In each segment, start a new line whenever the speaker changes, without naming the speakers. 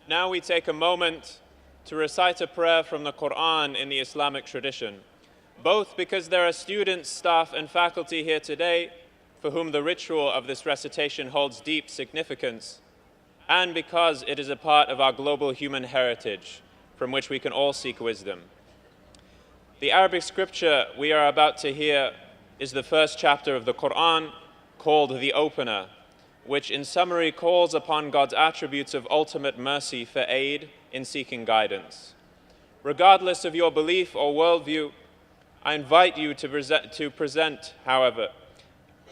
Now we take a moment to recite a prayer from the Quran in the Islamic tradition, both because there are students, staff, and faculty here today for whom the ritual of this recitation holds deep significance, and because it is a part of our global human heritage from which we can all seek wisdom. The Arabic scripture we are about to hear is the first chapter of the Quran, called the Opener, which in summary calls upon God's attributes of ultimate mercy for aid in seeking guidance. Regardless of your belief or worldview, I invite you to present, however,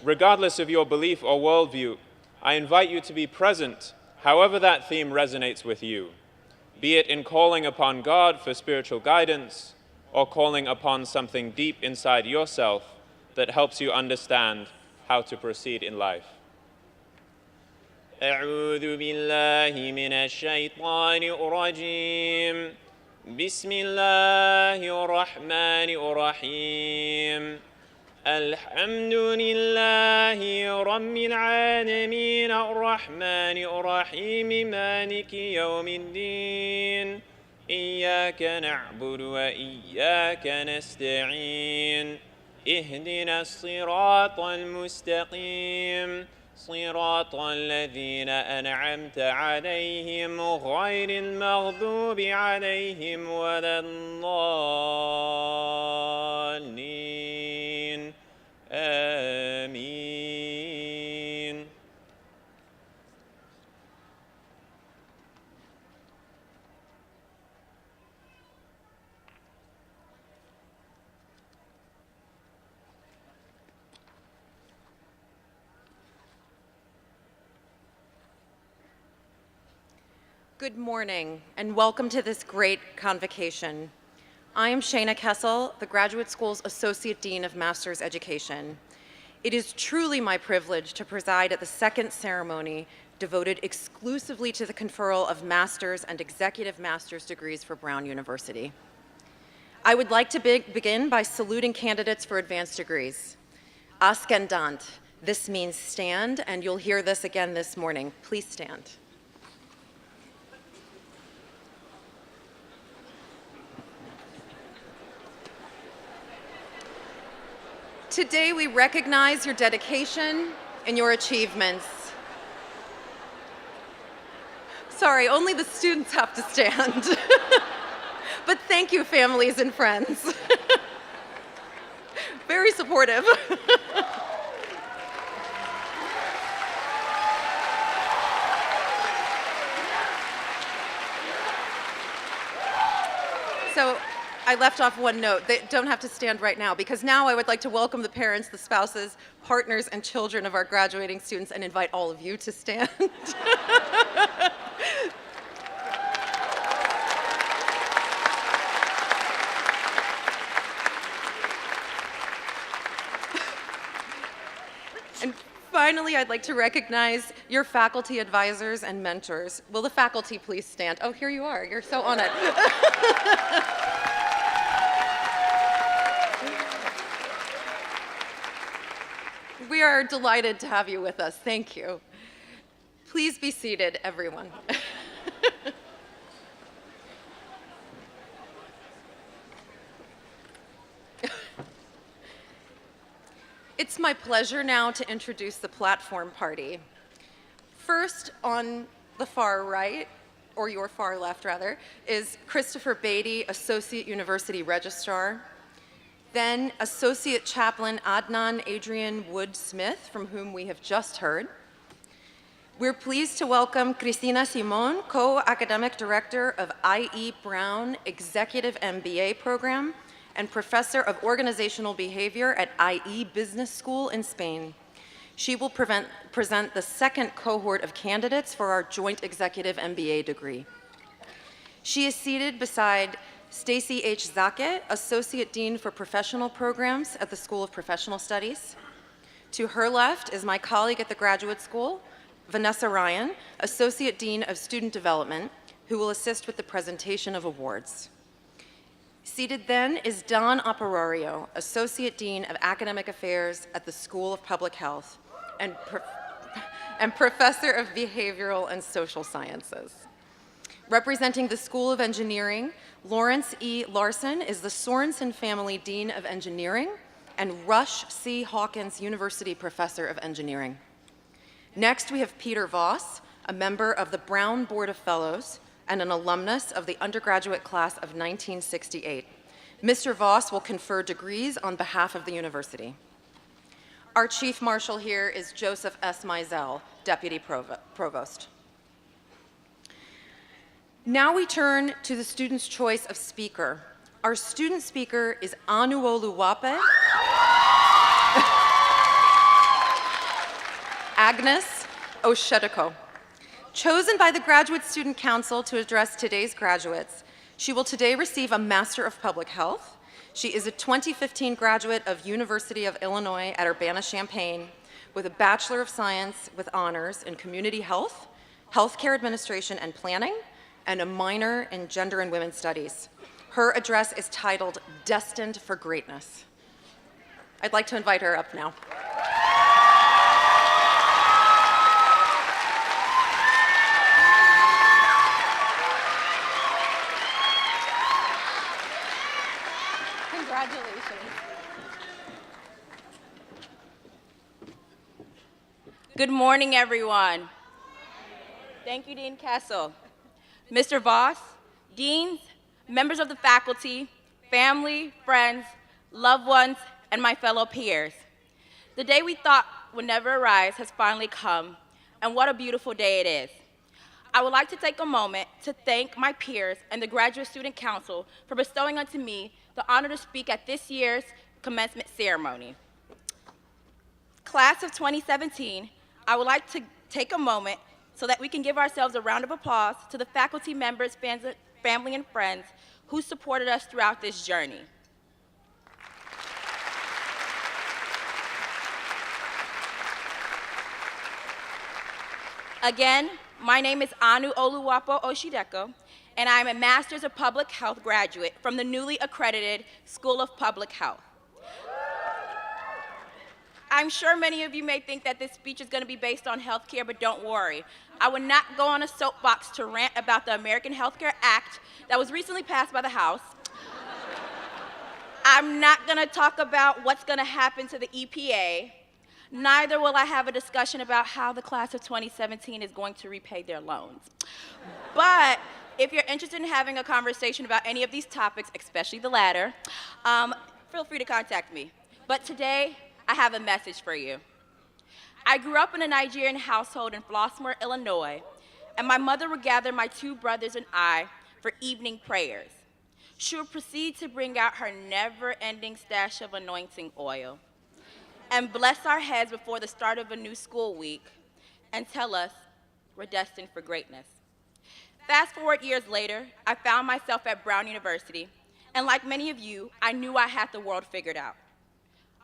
regardless of your belief or worldview, I invite you to be present, however that theme resonates with you, be it in calling upon God for spiritual guidance or calling upon something deep inside yourself that helps you understand how to proceed in life. أعوذ بالله من الشيطان الرجيم بسم الله الرحمن الرحيم الحمد لله رب العالمين الرحمن الرحيم مالك يوم الدين إياك نعبد وإياك نستعين اهدنا الصراط المستقيم صراط الذين أنعمت عليهم غير المغضوب عليهم ولا الضالين آمين.
Good morning, and welcome to this great convocation. I am Shayna Kessel, the Graduate School's Associate Dean of Master's Education. It is truly my privilege to preside at the second ceremony devoted exclusively to the conferral of Master's and Executive Master's degrees for Brown University. I would like to begin by saluting candidates for advanced degrees. Ascendant, this means stand, and you'll hear this again this morning. Please stand. Today, we recognize your dedication and your achievements. Sorry, only the students have to stand. But thank you, families and friends. Very supportive. So, I left off one note. They don't have to stand right now, because now I would like to welcome the parents, the spouses, partners, and children of our graduating students and invite all of you to stand. And finally, I'd like to recognize your faculty advisors and mentors. Will the faculty please stand? Oh, here you are. You're so on it. We are delighted to have you with us. Thank you. Please be seated, everyone. It's my pleasure now to introduce the platform party. First, on the far right, or your far left rather, is Christopher Beatty, Associate University Registrar. Then Associate Chaplain Adnan Adrian Wood-Smith, from whom we have just heard. We're pleased to welcome Cristina Simon, Co-Academic Director of I.E. Brown Executive MBA Program and Professor of Organizational Behavior at I.E. Business School in Spain. She will present the second cohort of candidates for our joint Executive MBA degree. She is seated beside Stacy H. Zake, Associate Dean for Professional Programs at the School of Professional Studies. To her left is my colleague at the Graduate School, Vanessa Ryan, Associate Dean of Student Development, who will assist with the presentation of awards. Seated then is Don Operario, Associate Dean of Academic Affairs at the School of Public Health and Professor of Behavioral and Social Sciences. Representing the School of Engineering, Lawrence E. Larson is the Sorensen Family Dean of Engineering and Rush C. Hawkins University Professor of Engineering. Next, we have Peter Voss, a member of the Brown Board of Fellows and an alumnus of the undergraduate class of 1968. Mr. Voss will confer degrees on behalf of the university. Our Chief Marshal here is Joseph S. Mizell, Deputy Provost. Now we turn to the student's choice of speaker. Our student speaker is Anuoluwape Agnes Oshedeko. Chosen by the Graduate Student Council to address today's graduates, she will today receive a Master of Public Health. She is a 2015 graduate of University of Illinois at Urbana-Champaign with a Bachelor of Science with honors in Community Health, Healthcare Administration and Planning, and a minor in Gender and Women's Studies. Her address is titled Destined for Greatness. I'd like to invite her up now. Congratulations.
Good morning, everyone. Thank you, Dean Kessel. Mr. Voss, deans, members of the faculty, family, friends, loved ones, and my fellow peers. The day we thought would never arise has finally come, and what a beautiful day it is. I would like to take a moment to thank my peers and the Graduate Student Council for bestowing onto me the honor to speak at this year's commencement ceremony. Class of 2017, I would like to take a moment so that we can give ourselves a round of applause to the faculty members, family, and friends who supported us throughout this journey. Again, my name is Anuoluwape Oshedeko, and I am a Master's of Public Health graduate from the newly accredited School of Public Health. I'm sure many of you may think that this speech is going to be based on healthcare, but don't worry. I will not go on a soapbox to rant about the American Health Care Act that was recently passed by the House. I'm not going to talk about what's going to happen to the EPA. Neither will I have a discussion about how the class of 2017 is going to repay their loans. But if you're interested in having a conversation about any of these topics, especially the latter, feel free to contact me. But today, I have a message for you. I grew up in a Nigerian household in Flossmoor, Illinois, and my mother would gather my two brothers and I for evening prayers. She would proceed to bring out her never-ending stash of anointing oil and bless our heads before the start of a new school week and tell us we're destined for greatness. Fast forward years later, I found myself at Brown University, and like many of you, I knew I had the world figured out.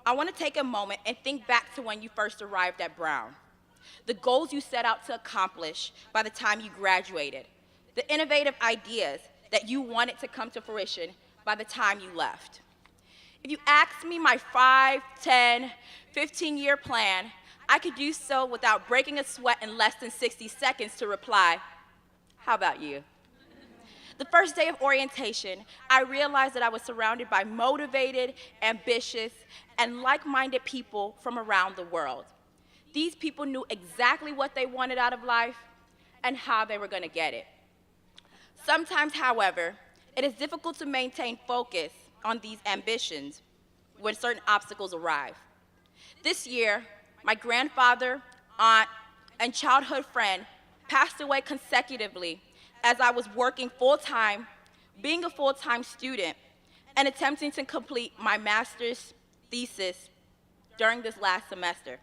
I want to take a moment and think back to when you first arrived at Brown, the goals you set out to accomplish by the time you graduated, the innovative ideas that you wanted to come to fruition by the time you left. If you asked me my 5, 10, 15-year plan, I could do so without breaking a sweat in less than 60 seconds to reply, how about you? The first day of orientation, I realized that I was surrounded by motivated, ambitious, and like-minded people from around the world. These people knew exactly what they wanted out of life and how they were going to get it. Sometimes, however, it is difficult to maintain focus on these ambitions when certain obstacles arrive. This year, my grandfather, aunt, and childhood friend passed away consecutively as I was working full-time, being a full-time student, and attempting to complete my master's thesis during this last semester.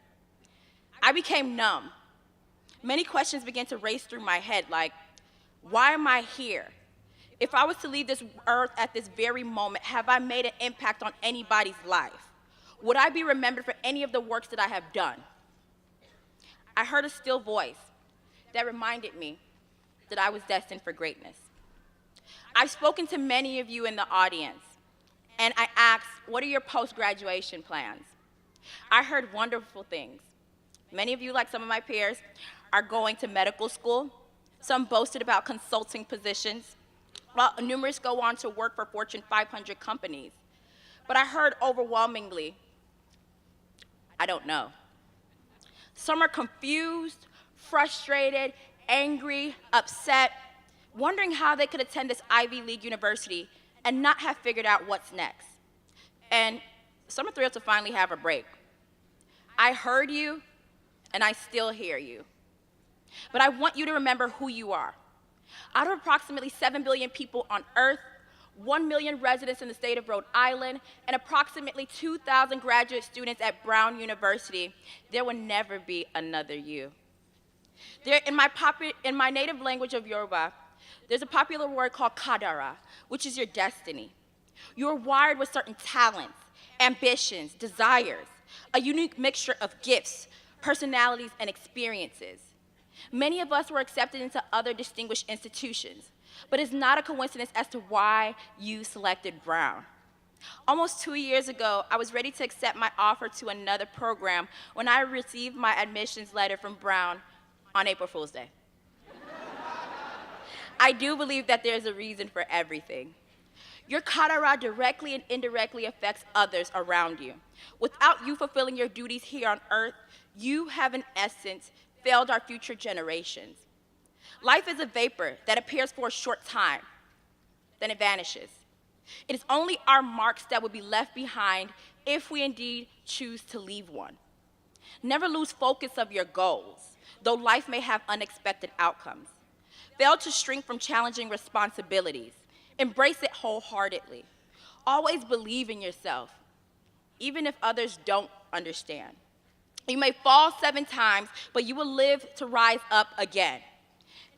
I became numb. Many questions began to race through my head, like, why am I here? If I was to leave this earth at this very moment, have I made an impact on anybody's life? Would I be remembered for any of the works that I have done? I heard a still voice that reminded me that I was destined for greatness. I've spoken to many of you in the audience, and I asked, what are your post-graduation plans? I heard wonderful things. Many of you, like some of my peers, are going to medical school, Some boasted about consulting positions, while numerous go on to work for Fortune 500 companies. But I heard overwhelmingly, I don't know. Some are confused, frustrated, angry, upset, wondering how they could attend this Ivy League university and not have figured out what's next. And some are thrilled to finally have a break. I heard you, and I still hear you. But I want you to remember who you are. Out of approximately 7 billion people on Earth, 1 million residents in the state of Rhode Island, and approximately 2,000 graduate students at Brown University, there will never be another you. In my native language of Yoruba, there's a popular word called kadara, which is your destiny. You're wired with certain talents, ambitions, desires, a unique mixture of gifts, personalities, and experiences. Many of us were accepted into other distinguished institutions, but it's not a coincidence as to why you selected Brown. Almost 2 years ago, I was ready to accept my offer to another program when I received my admissions letter from Brown on April Fool's Day. I do believe that there's a reason for everything. Your kadara directly and indirectly affects others around you. Without you fulfilling your duties here on earth, you have in essence failed our future generations. Life is a vapor that appears for a short time, then it vanishes. It is only our marks that will be left behind if we indeed choose to leave one. Never lose focus of your goals, though life may have unexpected outcomes. Fail to shrink from challenging responsibilities. Embrace it wholeheartedly. Always believe in yourself, even if others don't understand. You may fall 7 times, but you will live to rise up again.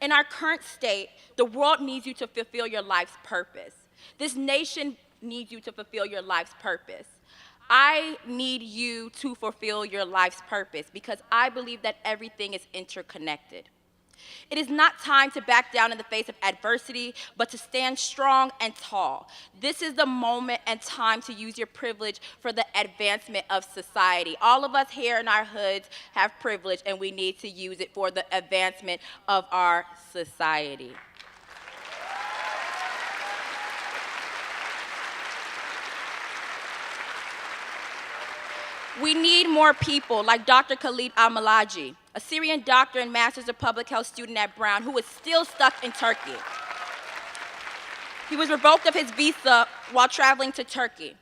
In our current state, the world needs you to fulfill your life's purpose. This nation needs you to fulfill your life's purpose. I need you to fulfill your life's purpose because I believe that everything is interconnected. It is not time to back down in the face of adversity, but to stand strong and tall. This is the moment and time to use your privilege for the advancement of society. All of us here in our hoods have privilege, and we need to use it for the advancement of our society. We need more people like Dr. Khalid Al-Malaji, a Syrian doctor and Master's of Public Health student at Brown who is still stuck in Turkey. He was revoked of his visa while traveling to Turkey.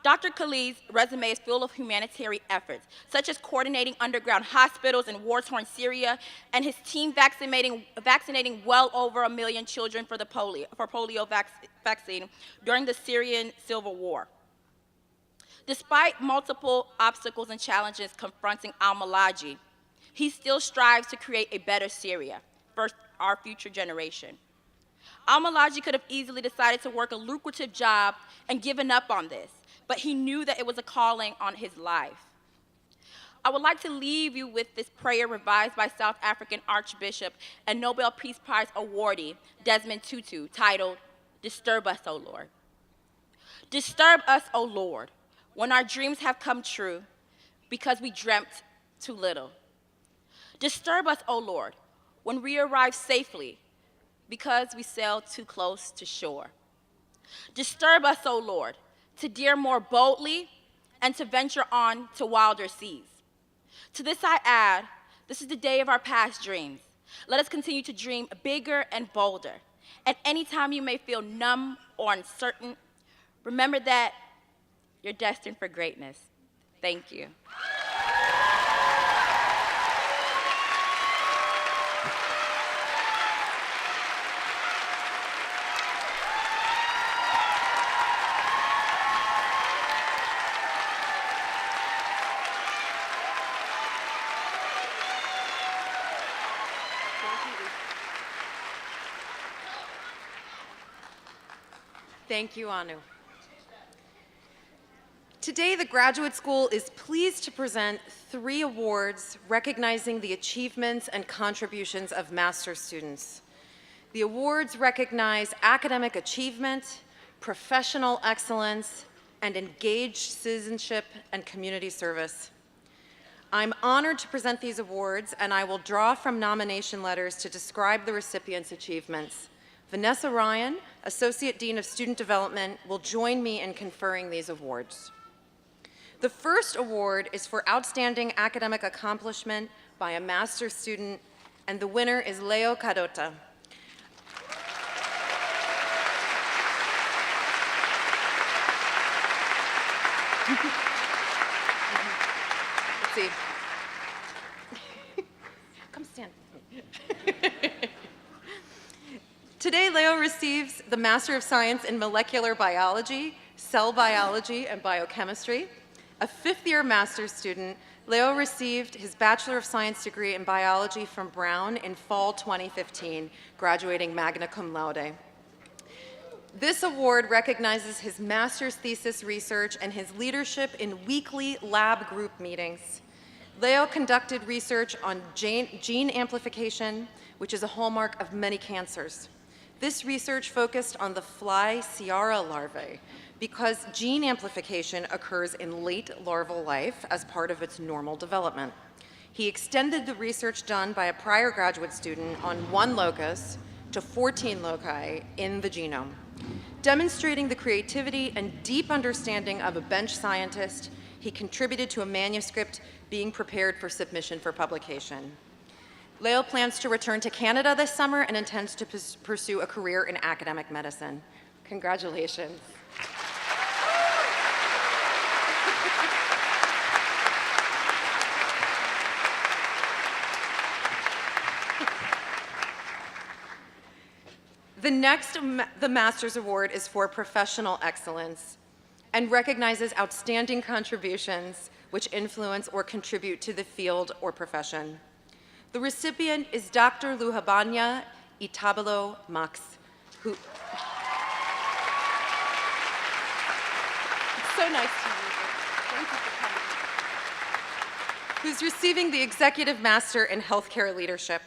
Dr. Khalid's resume is full of humanitarian efforts, such as coordinating underground hospitals in war-torn Syria, and his team vaccinating well over 1 million children for polio vaccine during the Syrian civil war. Despite multiple obstacles and challenges confronting Al-Malaji, he still strives to create a better Syria for our future generation. Al-Malaji could have easily decided to work a lucrative job and given up on this, but he knew that it was a calling on his life. I would like to leave you with this prayer revised by South African Archbishop and Nobel Peace Prize awardee Desmond Tutu, titled, "Disturb us, O Lord." Disturb us, O Lord, when our dreams have come true because we dreamt too little. Disturb us, O Lord, when we arrive safely because we sailed too close to shore. Disturb us, O Lord, to dare more boldly and to venture on to wilder seas. To this I add, this is the day of our past dreams. Let us continue to dream bigger and bolder. At any time you may feel numb or uncertain, remember that you're destined for greatness. Thank you.
Thank you, Anu. Today, the Graduate School is pleased to present 3 awards recognizing the achievements and contributions of master's students. The awards recognize academic achievement, professional excellence, and engaged citizenship and community service. I'm honored to present these awards, and I will draw from nomination letters to describe the recipients' achievements. Vanessa Ryan, Associate Dean of Student Development, will join me in conferring these awards. The first award is for outstanding academic accomplishment by a master's student, and the winner is Leo Cadota. Let's see. Come stand. Today, Leo receives the Master of Science in Molecular Biology, Cell Biology, and Biochemistry. A fifth-year master's student, Leo received his Bachelor of Science degree in Biology from Brown in fall 2015, graduating magna cum laude. This award recognizes his master's thesis research and his leadership in weekly lab group meetings. Leo conducted research on gene amplification, which is a hallmark of many cancers. This research focused on the fly Ciara larvae because gene amplification occurs in late larval life as part of its normal development. He extended the research done by a prior graduate student on one locus to 14 loci in the genome, demonstrating the creativity and deep understanding of a bench scientist. He contributed to a manuscript being prepared for submission for publication. Leo plans to return to Canada this summer and intends to pursue a career in academic medicine. Congratulations. The Master's Award is for professional excellence and recognizes outstanding contributions which influence or contribute to the field or profession. The recipient is Dr. Luhabanya Itabalo Max, who... It's so nice to meet you. Thank you for coming. Who's receiving the Executive Master in Healthcare Leadership.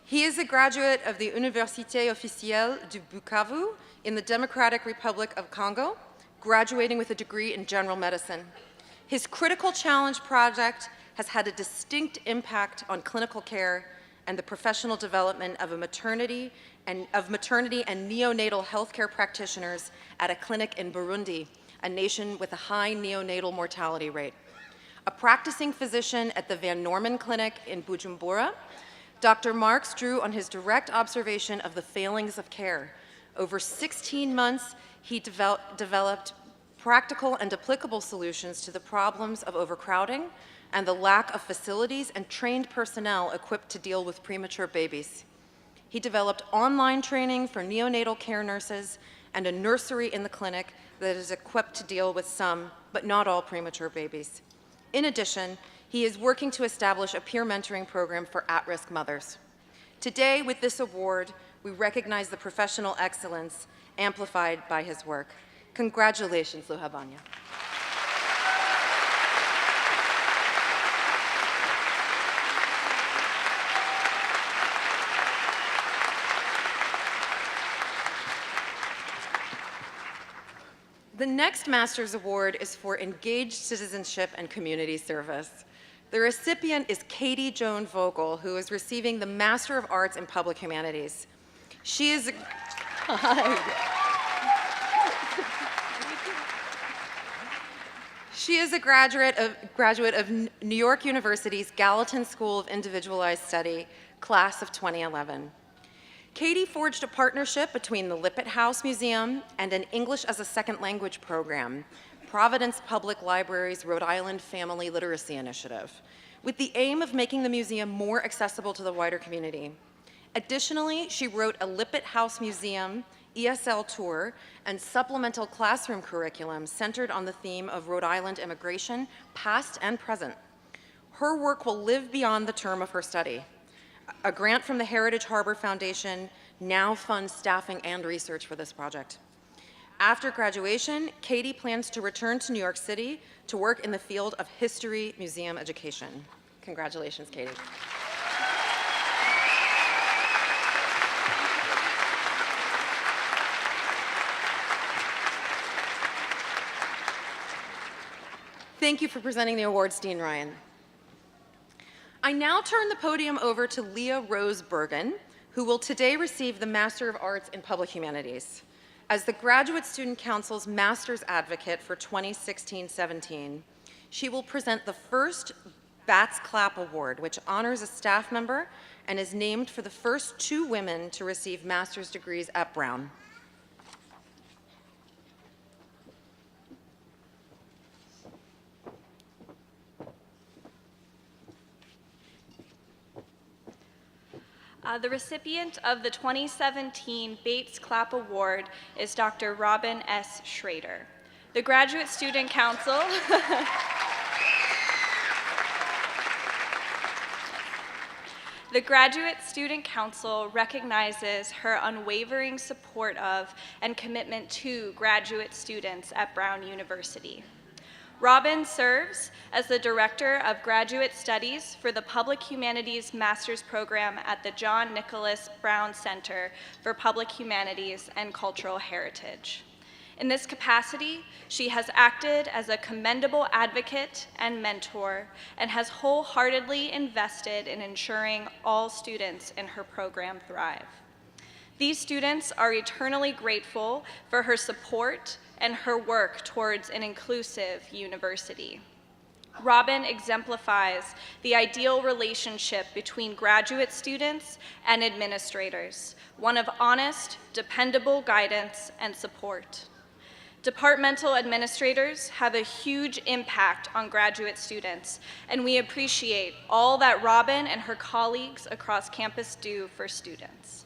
He is a graduate of the Université Officielle du Bukavu in the Democratic Republic of Congo, graduating with a degree in general medicine. His critical challenge project has had a distinct impact on clinical care and the professional development of maternity and neonatal healthcare practitioners at a clinic in Burundi, a nation with a high neonatal mortality rate. A practicing physician at the Van Norman Clinic in Bujumbura, Dr. Marks drew on his direct observation of the failings of care. Over 16 months, he developed practical and applicable solutions to the problems of overcrowding and the lack of facilities and trained personnel equipped to deal with premature babies. He developed online training for neonatal care nurses and a nursery in the clinic that is equipped to deal with some, but not all, premature babies. In addition, he is working to establish a peer mentoring program for at-risk mothers. Today, with this award, we recognize the professional excellence amplified by his work. Congratulations, Luhabanya. The next Master's Award is for Engaged Citizenship and Community Service. The recipient is Katie Joan Vogel, who is receiving the Master of Arts in Public Humanities. She is a, She is a graduate of New York University's Gallatin School of Individualized Study, class of 2011. Katie forged a partnership between the Lippitt House Museum and an English as a Second Language program, Providence Public Library's Rhode Island Family Literacy Initiative, with the aim of making the museum more accessible to the wider community. Additionally, she wrote a Lippitt House Museum ESL tour and supplemental classroom curriculum centered on the theme of Rhode Island immigration, past and present. Her work will live beyond the term of her study. A grant from the Heritage Harbor Foundation now funds staffing and research for this project. After graduation, Katie plans to return to New York City to work in the field of history museum education. Congratulations, Katie. Thank you for presenting the awards, Dean Ryan. I now turn the podium over to Leah Rose Bergen, who will today receive the Master of Arts in Public Humanities. As the Graduate Student Council's Master's Advocate for 2016-17, she will present the first Bats Clapp Award, which honors a staff member and is named for the first 2 women to receive master's degrees at Brown.
The recipient of the 2017 Bates Clapp Award is Dr. Robin S. Schrader. The Graduate Student Council The Graduate Student Council recognizes her unwavering support of and commitment to graduate students at Brown University. Robin serves as the Director of Graduate Studies for the Public Humanities Master's Program at the John Nicholas Brown Center for Public Humanities and Cultural Heritage. In this capacity, she has acted as a commendable advocate and mentor and has wholeheartedly invested in ensuring all students in her program thrive. These students are eternally grateful for her support and her work towards an inclusive university. Robin exemplifies the ideal relationship between graduate students and administrators, one of honest, dependable guidance and support. Departmental administrators have a huge impact on graduate students, and we appreciate all that Robin and her colleagues across campus do for students.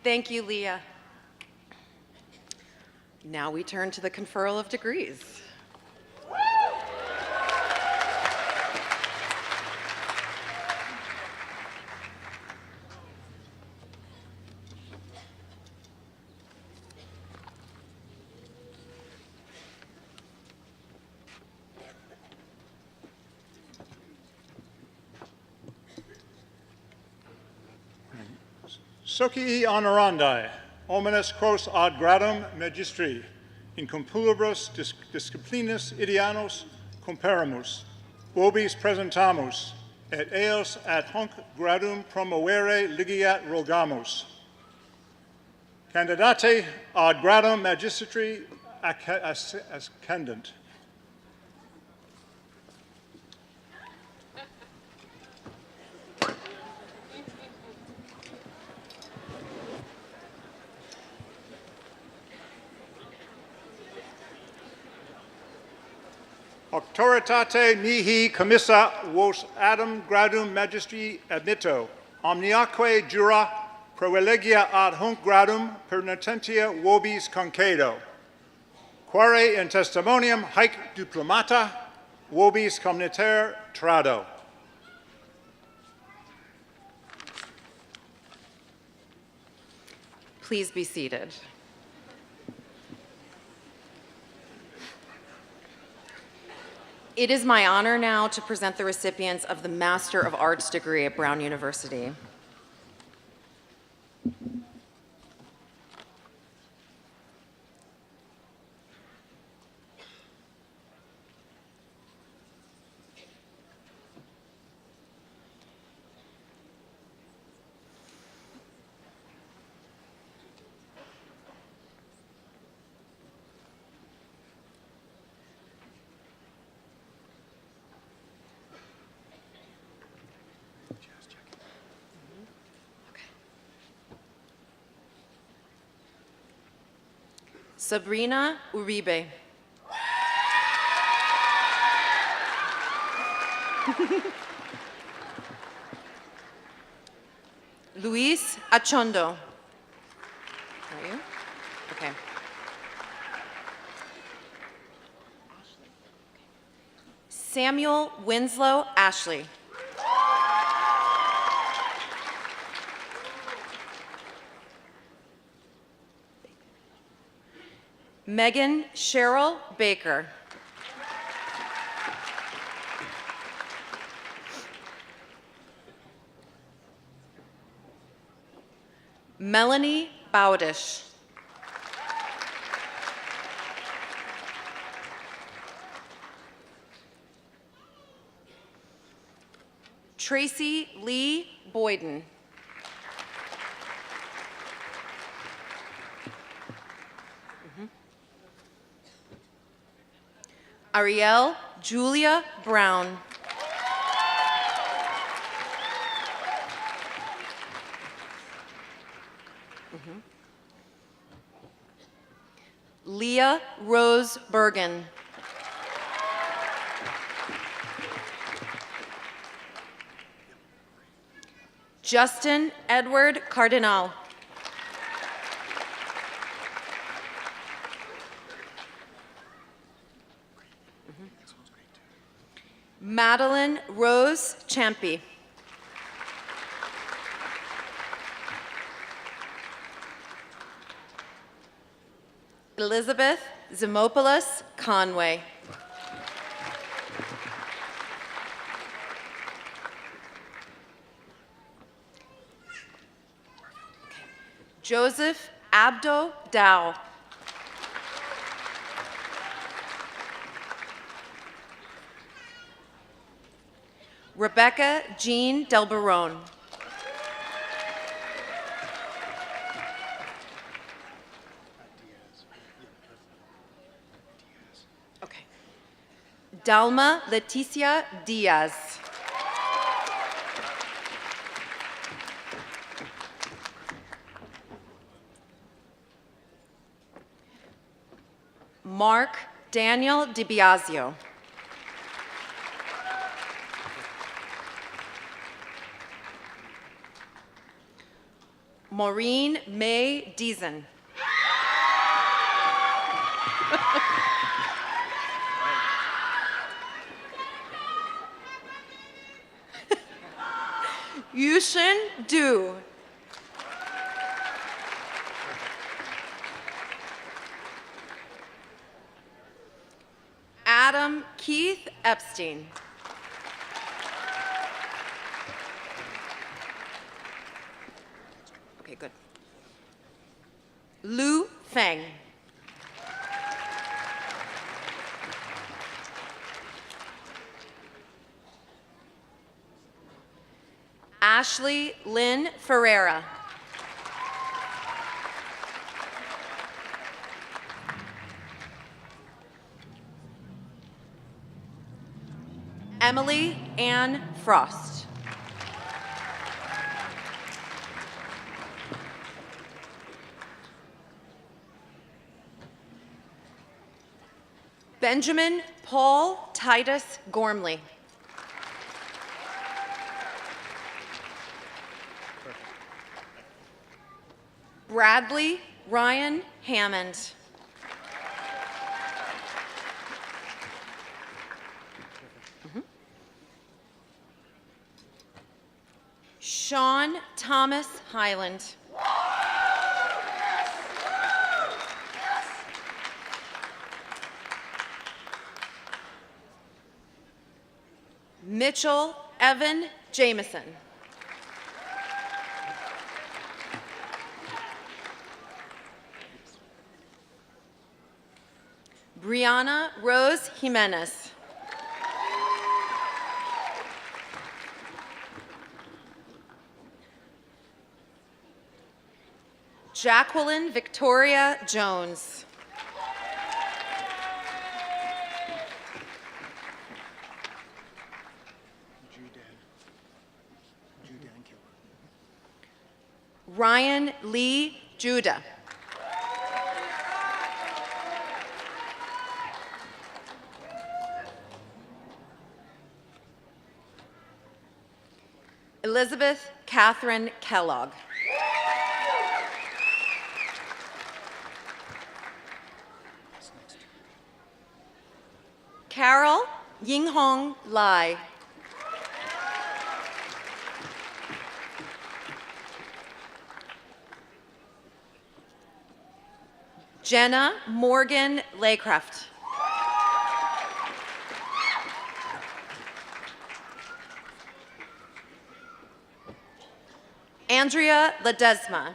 Thank you, Leah. Now we turn to the Conferral of Degrees.
Socii honorandi, omnes quos ad gradum magistri, in compulibus disciplinis ideanos comparamus, vobis presentamus, et eos ad hoc gradum promovere ligiat rogamus. Candidate ad gradum magistri ascendent. Auctoritate mihi commissa vos adum gradum magistri admitto, omniaque jura proelegia ad hunc gradum pernotentia vobis concedo. Quare in testimonium haec diplomata vobis comniter trado.
Please be seated. It is my honor now to present the recipients of the Master of Arts degree at Brown University. Sabrina Uribe. Luis Achondo. Are you? Okay. Samuel Winslow Ashley. Megan Cheryl Baker. Melanie Bowdish. Tracy Lee Boyden. Ariel Julia Brown. Leah Rose Bergen. Justin Edward Cardinal. Madeline Rose Champy. Elizabeth Zimopoulos Conway. Joseph Abdo Dow. Rebecca Jean Delbarone. Okay. Dalma Leticia Diaz. Mark Daniel DiBiasio. Maureen May Deason. Yushin Du. Adam Keith Epstein. Okay, good. Lu Feng. Ashley Lynn Ferreira. Emily Ann Frost. Benjamin Paul Titus Gormley. Bradley Ryan Hammond. Sean Thomas Highland. Mitchell Evan Jameson. Brianna Rose Jimenez. Jacqueline Victoria Jones. Ryan Lee Judah. Elizabeth Catherine Kellogg. Carol Yinghong Lai. Jenna Morgan Laycraft. Andrea Ledesma.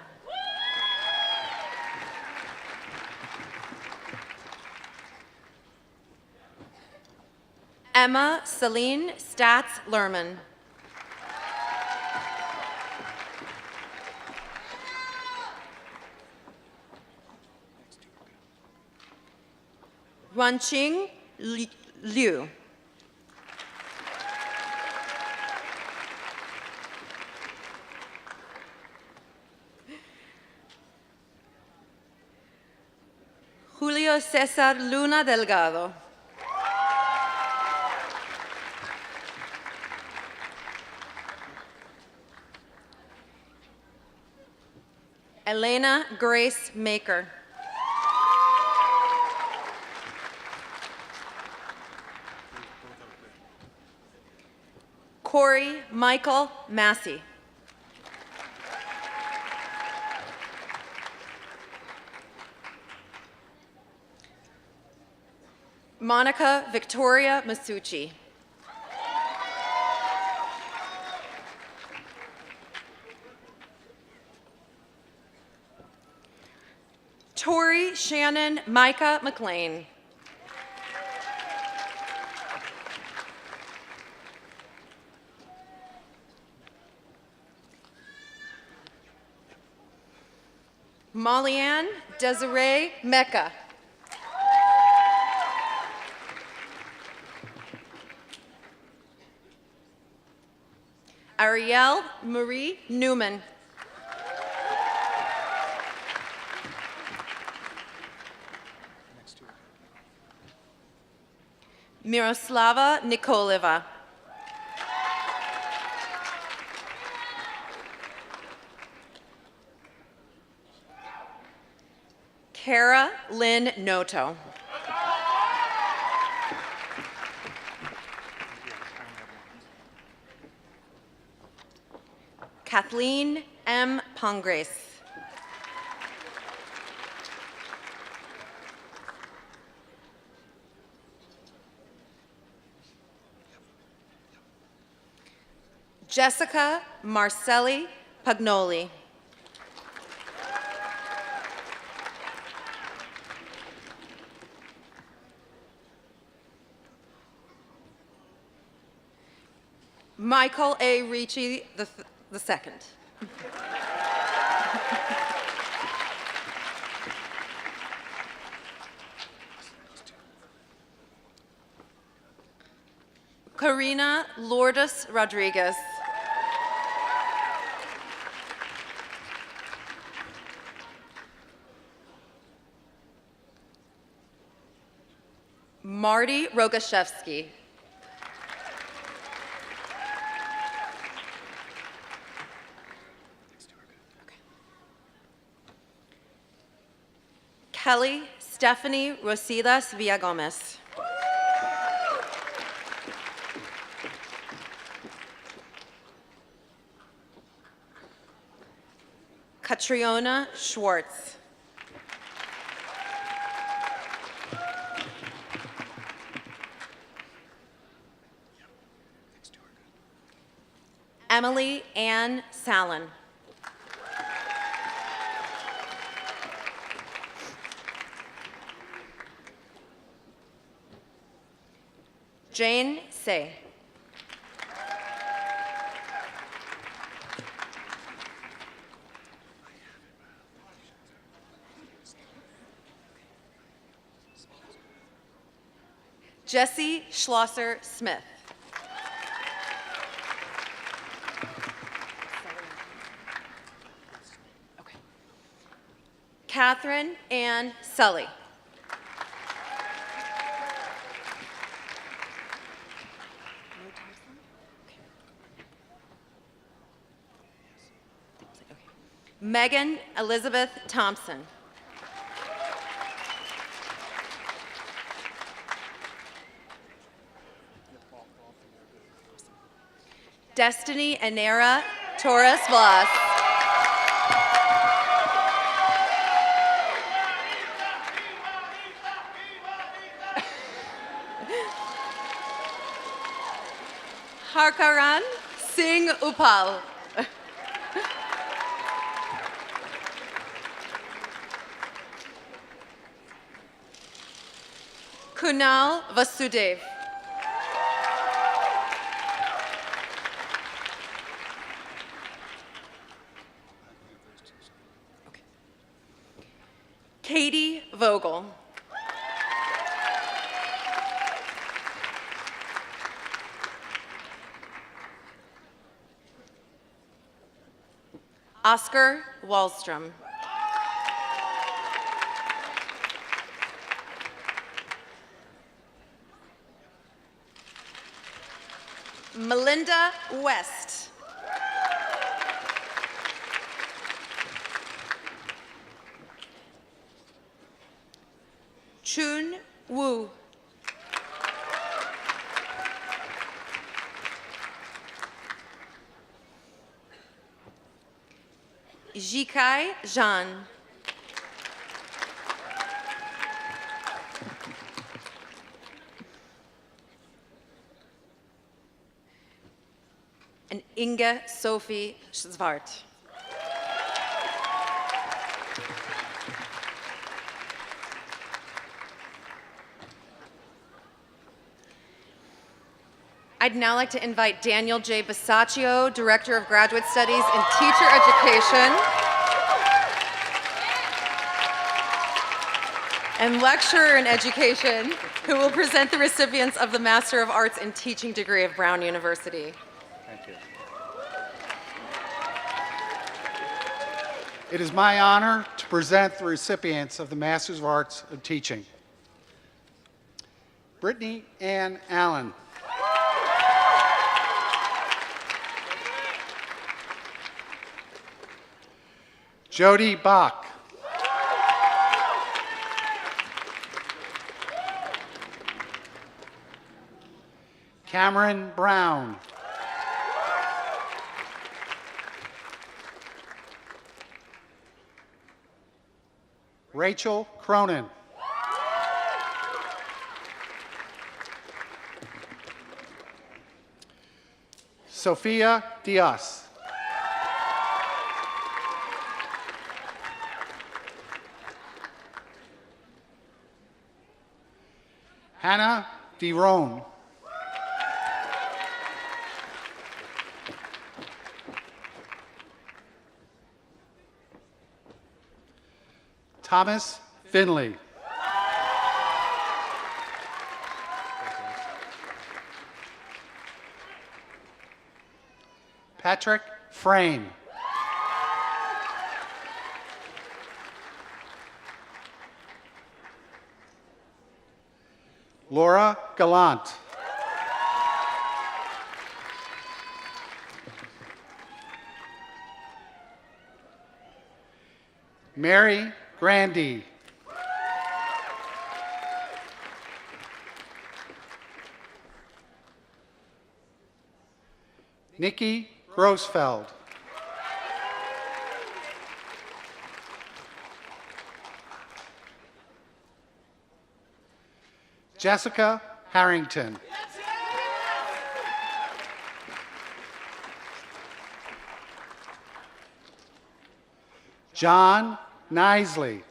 Emma Celine Statz Lerman. Runqing Liu. Julio Cesar Luna Delgado. Elena Grace Maker. Corey Michael Massey. Monica Victoria Masucci. Tori Shannon Micah McLean. Molly-Ann Desiree Mecca. Ariel Marie Newman. Miroslava Nikoleva. Kara Lynn Noto. Kathleen M. Ponggrace. Jessica Marcelli Pagnoli. Michael A. Ricci the second. Karina Lourdes Rodriguez. Marty Rogashevsky. Kelly Stephanie Rosidas Villagomez. Catriona Schwartz. Emily Ann Sallin. Jane Say. Jesse Schlosser Smith. Catherine Ann Sully. Megan Elizabeth Thompson. Destiny Anera Torres Vlas. Harkaran Singh Upal. Kunal Vasudev. Katie Vogel. Oscar Wallstrom. Melinda West. Chun Wu. Jikai Zhan. And Inga Sophie Zwart. I'd now like to invite Daniel J. Basaccio, Director of Graduate Studies in Teacher Education and Lecturer in Education, who will present the recipients of the Master of Arts in Teaching degree of Brown University.
Thank you. It is my honor to present the recipients of the Masters of Arts of Teaching. Brittany Ann Allen. Jody Bach. Cameron Brown. Rachel Cronin. Sophia Diaz. Hannah DeRone. Thomas Finley. Patrick Frame. Laura Gallant. Mary Grandy. Nikki Grossfeld. Jessica Harrington. John Nisley.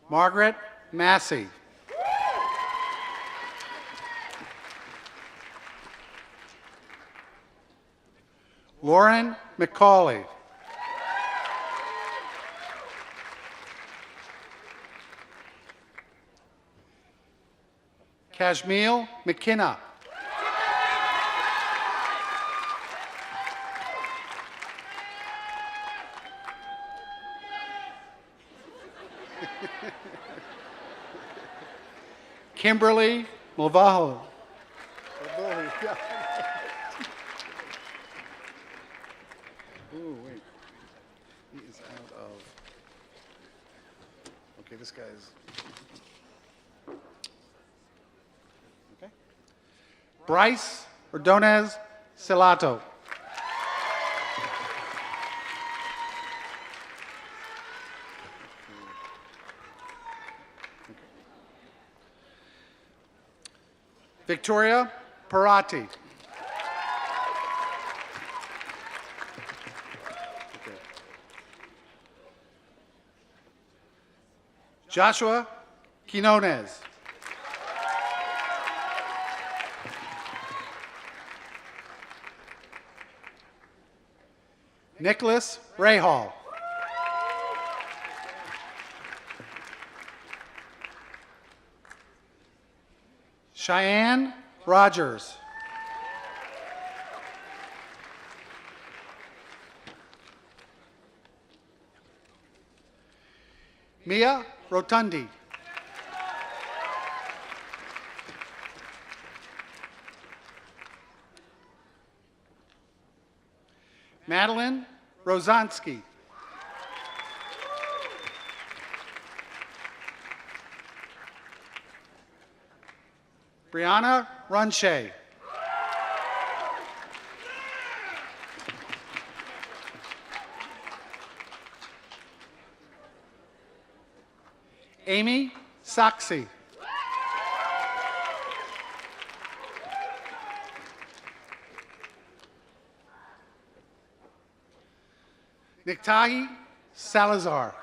Margaret Massey. Lauren McCauley. Kashmil McKenna. Kimberly Mulvaho. Ooh, wait. He is out of. Okay, this guy's. Okay. Bryce Ordonez Celato. Victoria Parati. Joshua Quinones. Nicholas Rahal. Cheyenne Rogers. Mia Rotundi. Madeline Rozansky. Brianna Runshay. Amy Saxey. Niktahi Salazar.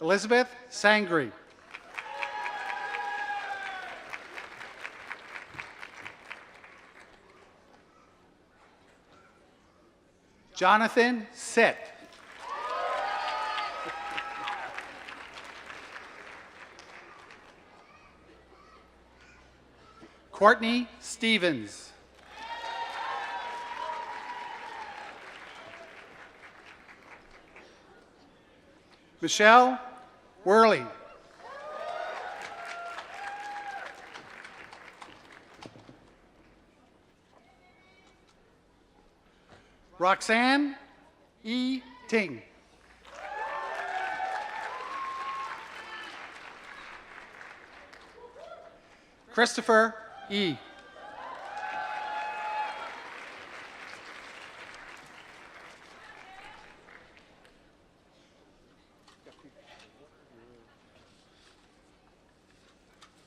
Elizabeth Sangri. Jonathan Sitt. Courtney Stevens. Michelle Worley. Roxanne E. Ting. Christopher E.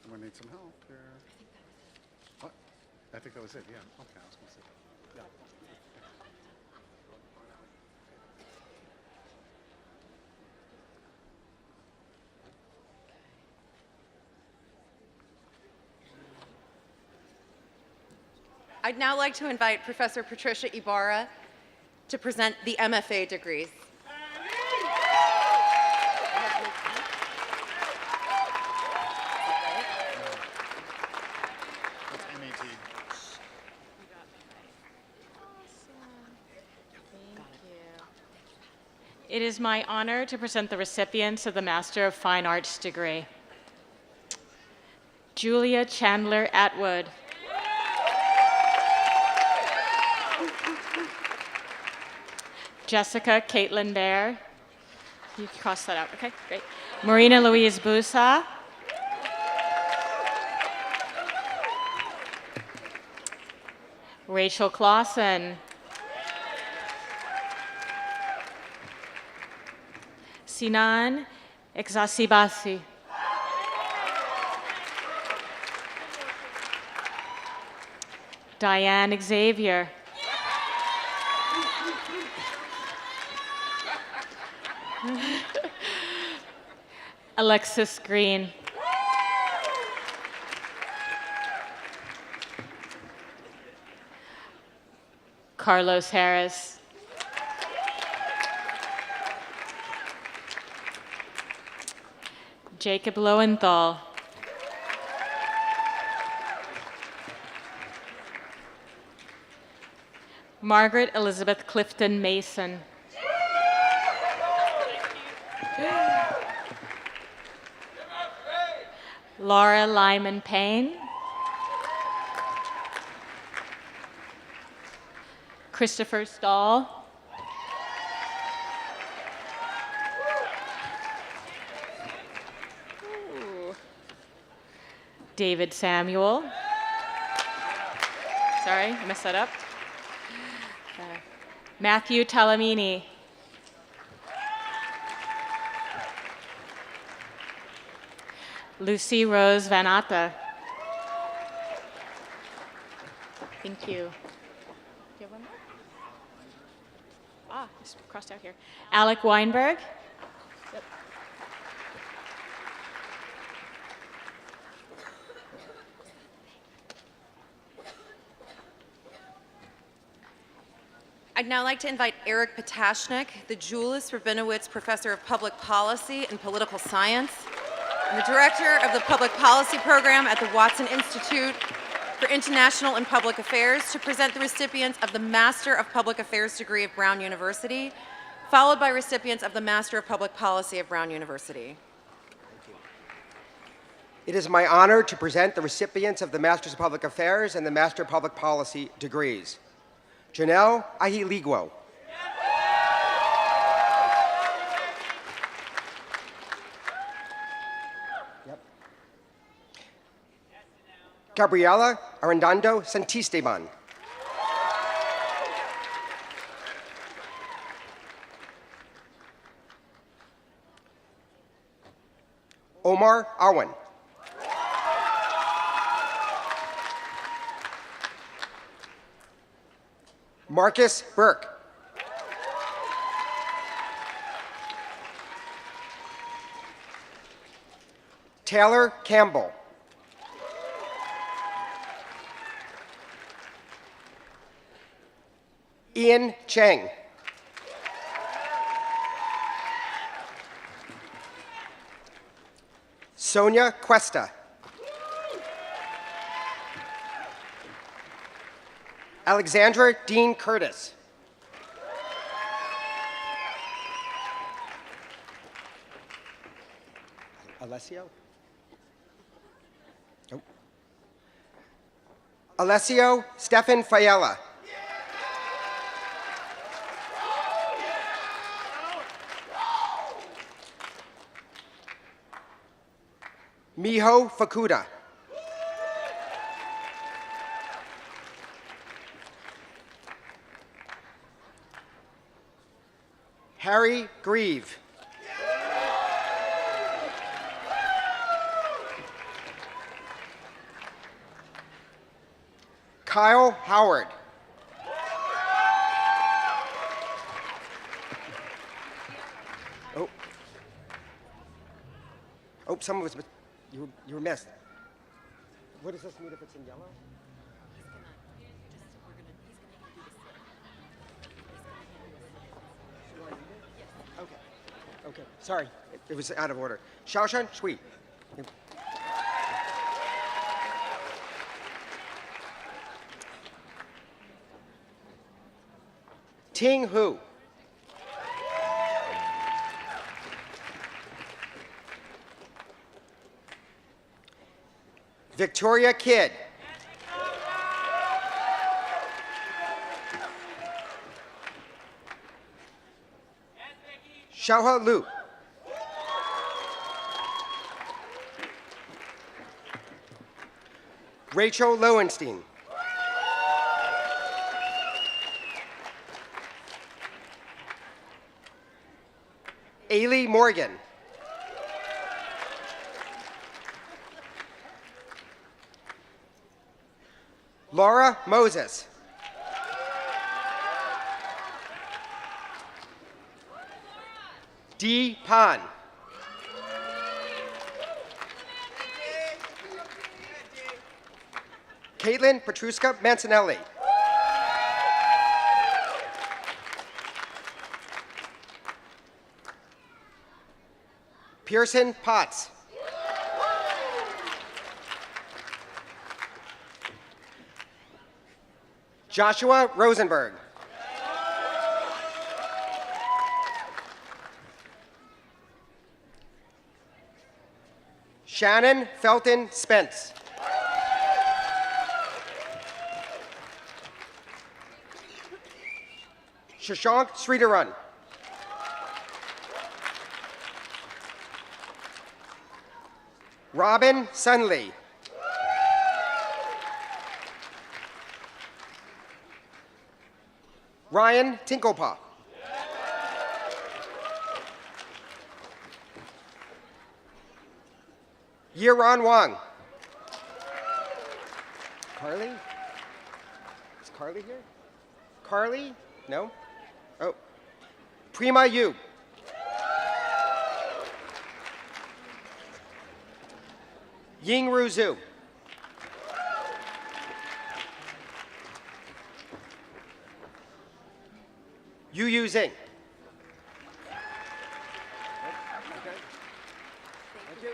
I'm gonna need some help here. What? I think that was it, yeah. Okay, I was gonna say. Yeah.
I'd now like to invite Professor Patricia Ibarra to present the MFA degrees.
It is my honor to present the recipients of the Master of Fine Arts degree. Julia Chandler Atwood. Jessica Caitlin Bear. You can cross that out, okay, great. Marina Louise Busa. Rachel Clausen. Sinan Exasibasi. Diane Xavier. Alexis Green. Carlos Harris. Jacob Lowenthal. Margaret Elizabeth Clifton Mason. Laura Lyman Payne. Christopher Stahl. David Samuel. Sorry, I messed that up. Matthew Talamini. Lucy Rose Van Atta. Thank you. Do you have one more? It's crossed out here. Alec Weinberg. Yep.
I'd now like to invite Eric Potashnik, the Julis Rabinowitz Professor of Public Policy and Political Science, and the Director of the Public Policy Program at the Watson Institute for International and Public Affairs, to present the recipients of the Master of Public Affairs degree of Brown University, followed by recipients of the Master of Public Policy of Brown University.
It is my honor to present the recipients of the Masters of Public Affairs and the Master of Public Policy degrees. Janelle Ahiligwo. Gabriela Arendando Santisteban. Omar Awan. Marcus Burke. Taylor Campbell. Ian Cheng. Sonia Cuesta. Alexandra Dean Curtis. Alessio? Nope. Alessio Stefan Fayella. Miho Fukuda. Harry Grieve. Kyle Howard. Oh, some of us, but you were missed. What does this mean if it's in yellow? Okay, sorry, it was out of order. Shaoshan Shui. Ting Hu. Victoria Kidd. Xiaohe Lu. Rachel Lowenstein. Ailey Morgan. Laura Moses. Dee Pan. Caitlin Petruska Mancinelli. Pearson Potts. Joshua Rosenberg. Shannon Felton Spence. Shashank Sridharan. Robin Sunley. Ryan Tinkopa. Yiran Wang. Carly? Is Carly here? Carly? No? Oh. Prima Yu. Ying Ru Zhu. Yu Yu Zing. Thank you.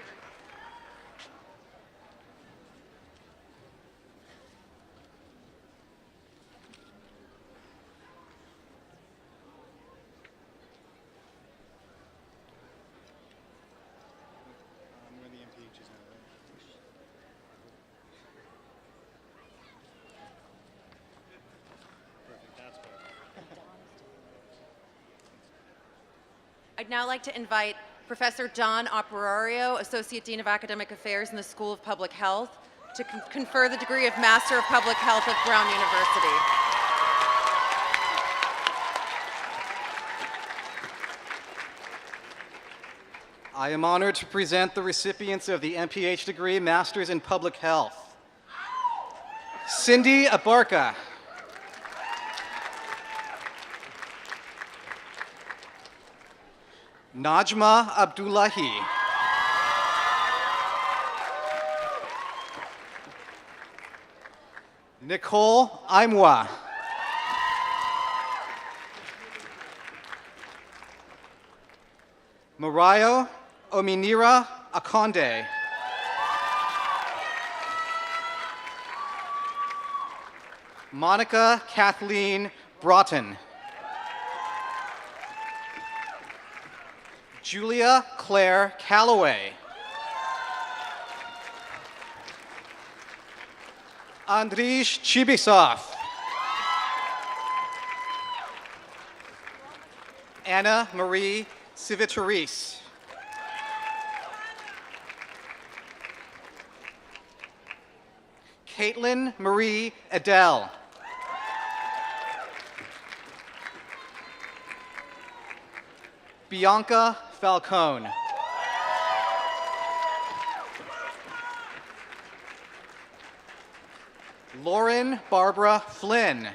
Where the MPH is now, right? Perfect, that's better.
I'd now like to invite Professor John Operario, Associate Dean of Academic Affairs in the School of Public Health, to confer the degree of Master of Public Health at Brown University.
I am honored to present the recipients of the MPH degree, Masters in Public Health. Cindy Abarca. Najma Abdullahi. Nicole Imwa. Mariah Ominira Akonde. Monica Kathleen Broughton. Julia Claire Calloway. Andriy Chibisov. Anna Marie Civitaris. Caitlin Marie Adele. Bianca Falcone. Lauren Barbara Flynn.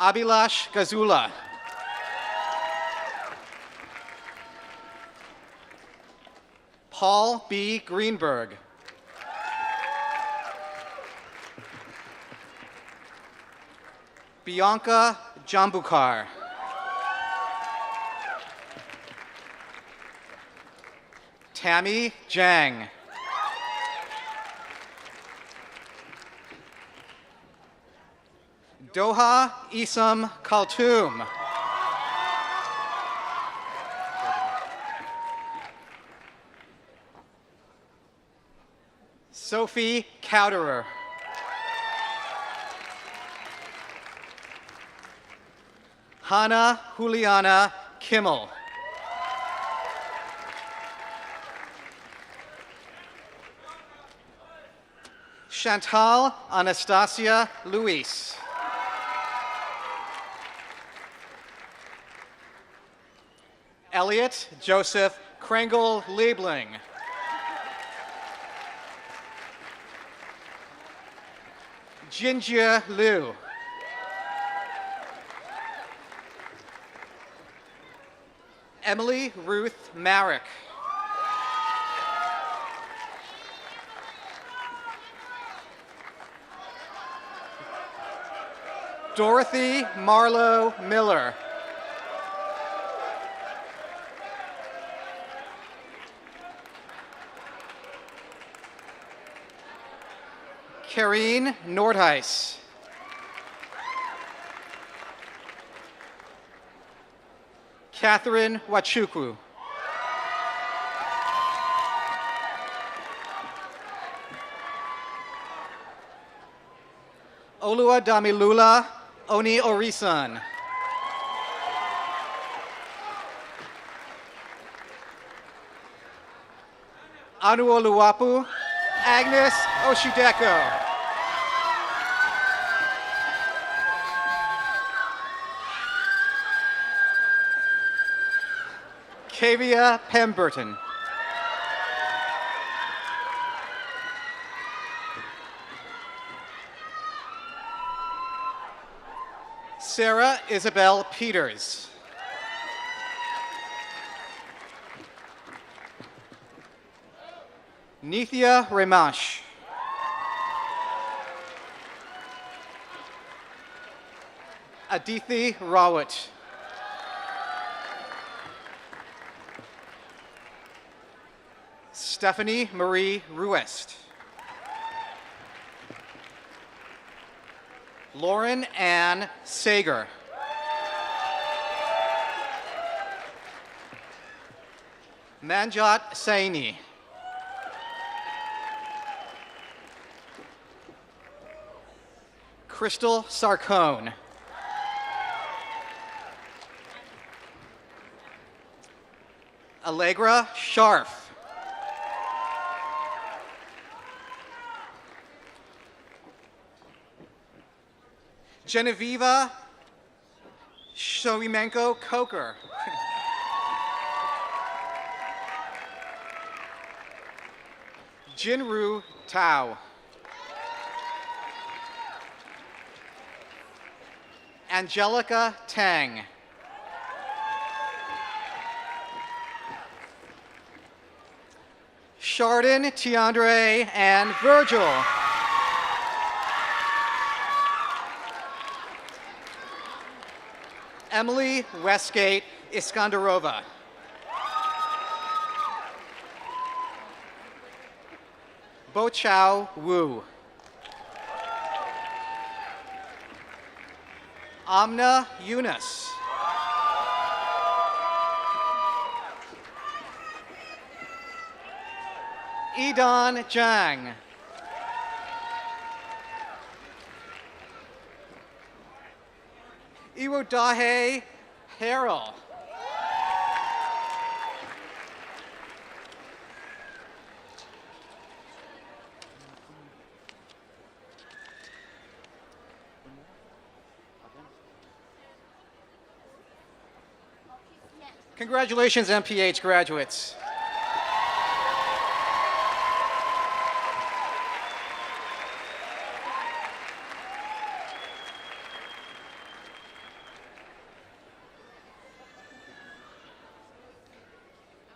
Abhilash Gazula. Paul B. Greenberg. Bianca Jambukar. Tammy Jang. Doha Isam Khaltoum. Sophie Cowderer. Hannah Juliana Kimmel. Chantal Anastasia Luis. Elliot Joseph Krangle Liebling. Jinjia Liu. Emily Ruth Marek. Dorothy Marlowe Miller. Karine Nordheis. Catherine Wachukwu. Oluwadamilula Oni Orisan. Anuoluwapu Agnes Oshideko. Kavia Pemberton. Sarah Isabel Peters. Nithya Remash. Adithi Rawat. Stephanie Marie Ruest. Lauren Ann Sager. Manjot Saini. Crystal Sarcone. Allegra Scharf. Genevieve Shoimenko Coker. Jinru Tao. Angelica Tang. Chardon, Tiandre, and Virgil. Emily Westgate Iskandarova. Bo Chao Wu. Amna Yunus. Idan Zhang. Iwodahe Harrell. Congratulations, MPH graduates.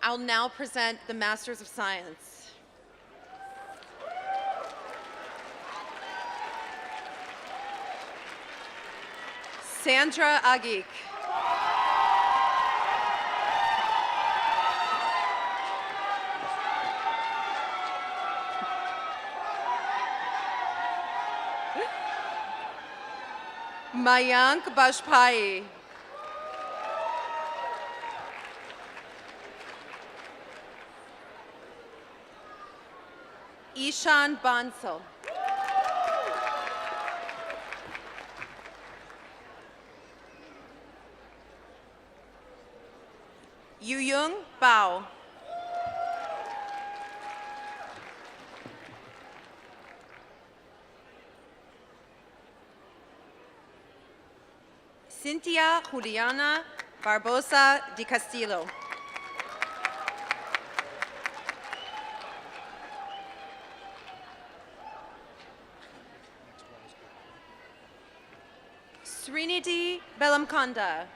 I'll now present the Masters of Science. Sandra Agik. Mayank Bajpai. Ishan Bansal. Yuyung Bao. Cynthia Juliana Barbosa de Castillo. Srinidhi Belamkonda.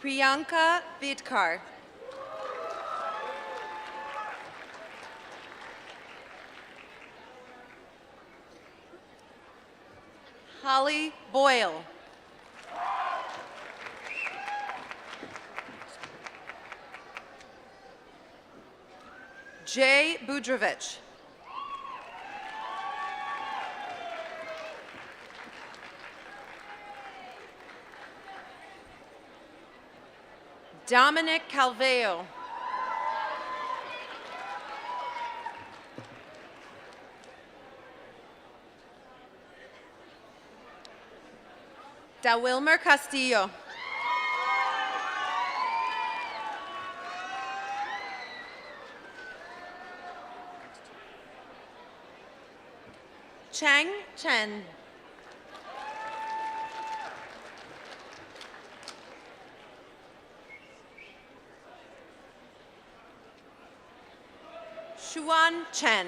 Priyanka Vidkar. Holly Boyle. Jay Budrovich. Dominic Calveo. Dawilmer Castillo. Chang Chen. Yuan Chen.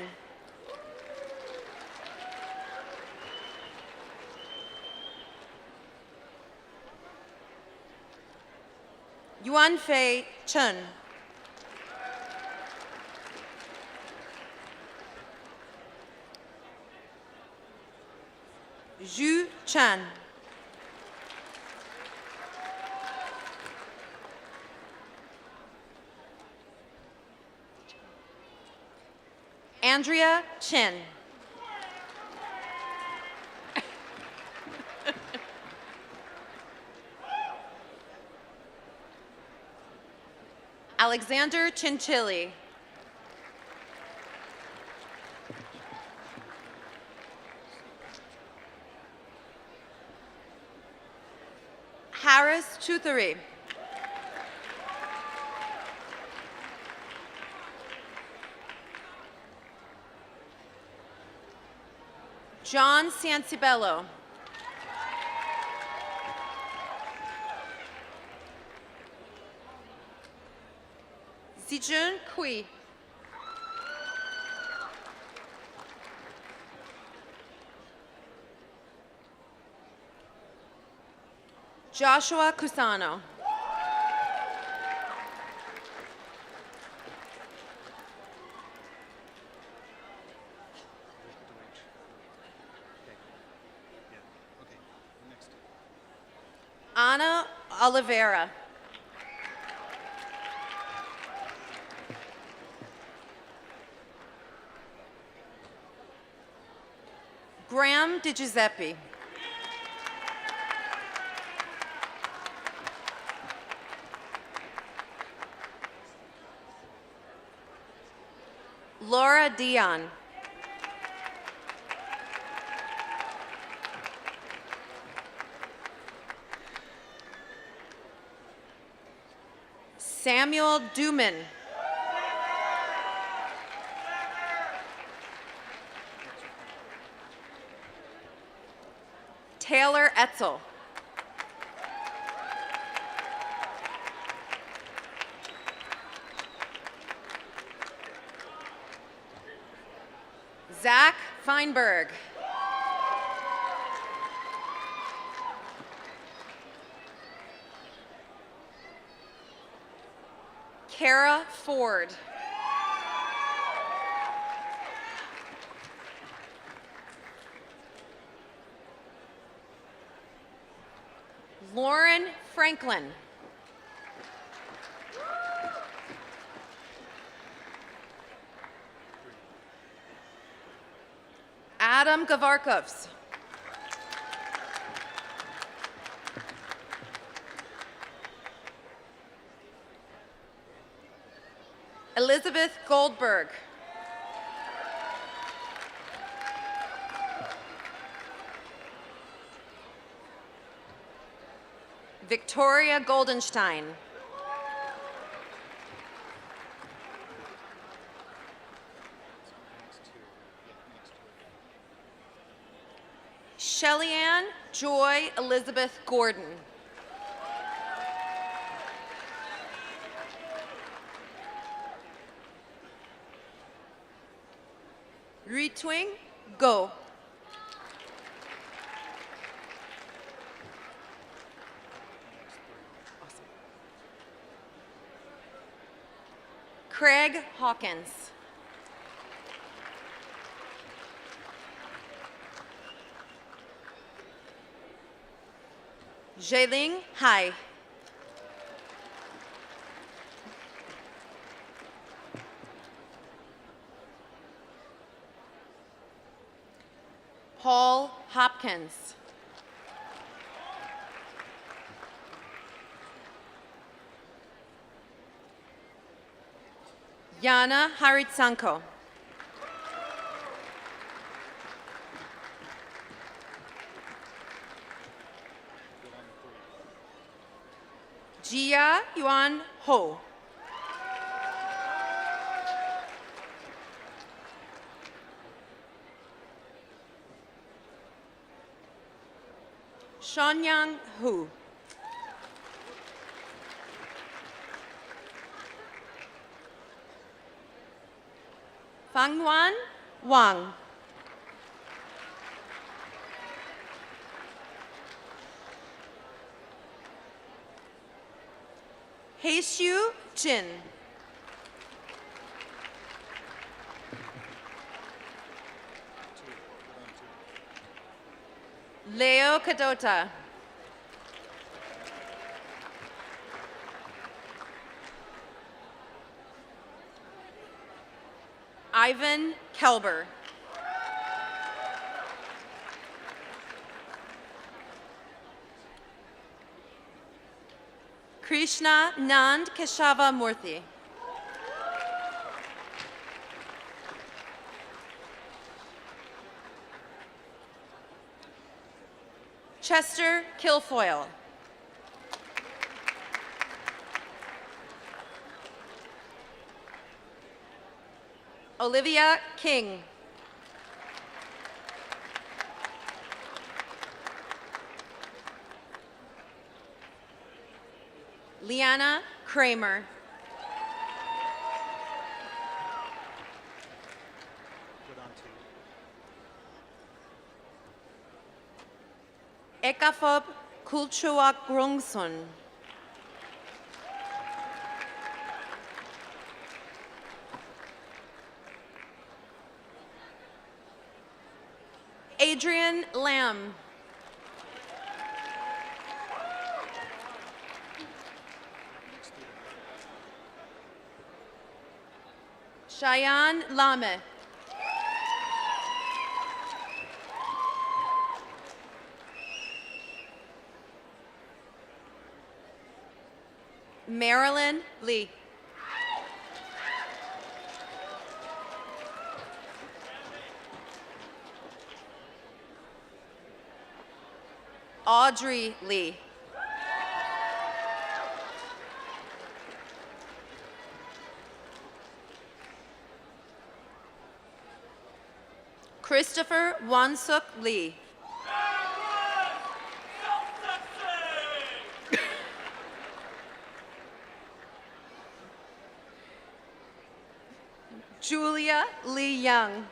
Yuanfei Chen. Zhu Chen. Andrea Chin. Alexander Chinchilli. Harris Chuthuri. John Sansibello. Zijun Kui. Joshua Cusano. Ana Oliveira. Graham Di Giuseppe. Laura Dion. Samuel Duman. Taylor Etzel. Zach Feinberg. Kara Ford. Lauren Franklin. Adam Gavarkovs. Elizabeth Goldberg. Victoria Goldenstein. Shellyanne Joy Elizabeth Gordon. Ritwing Go. Craig Hawkins. Jailing Hai. Paul Hopkins. Yana Haritsanko. Jia Yuan Ho. Shanyang Hu. Fangwan Wang. Heishu Jin. Leo Kadota. Ivan Kelber. Krishna Nand Keshava Murthy. Chester Kilfoyle. Olivia King. Liana Kramer. Ekafob Kulchuak Grungsun. Adrian Lamb. Cheyenne Lame. Marilyn Lee. Audrey Lee. Christopher Wansuk Lee. Julia Lee Young.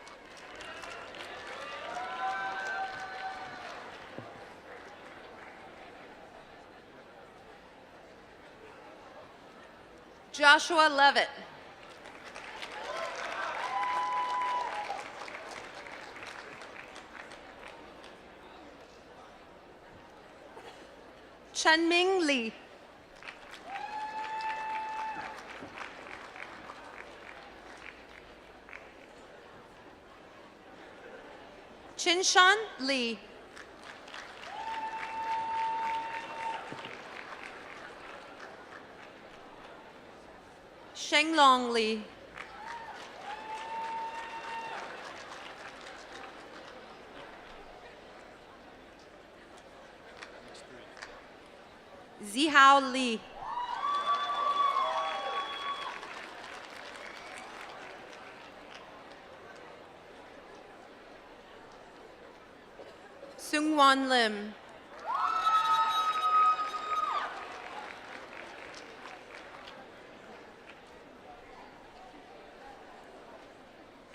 Joshua Levitt. Chenming Lee. Chinshan Lee. Shenglong Lee. Zihao Lee. Sungwon Lim.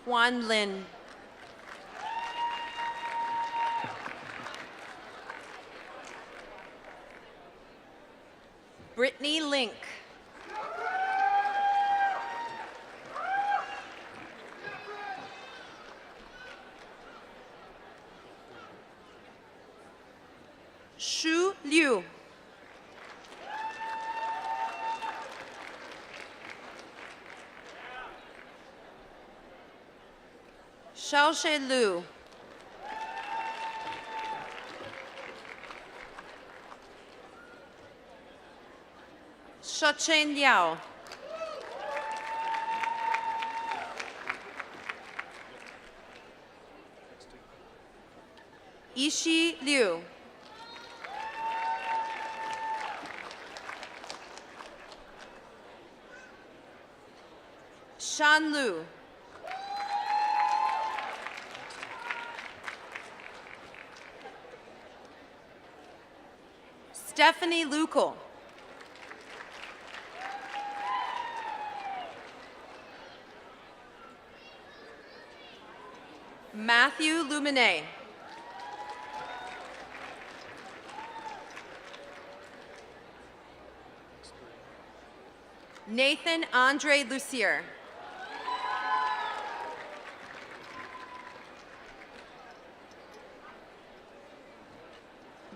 Juan Lin. Brittany Link. Shu Liu. Xiaoxie Liu. Shachen Liao. Ishi Liu. Shan Lu. Stephanie Lukel. Matthew Luminet. Nathan Andre Lucier.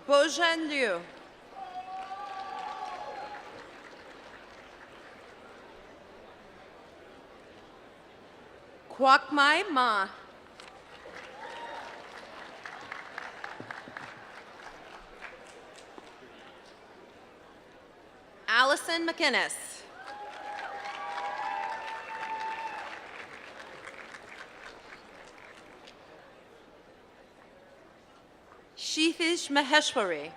Bojan Liu. Kwakmai Ma. Allison McInnes. Sheethish Maheshwari.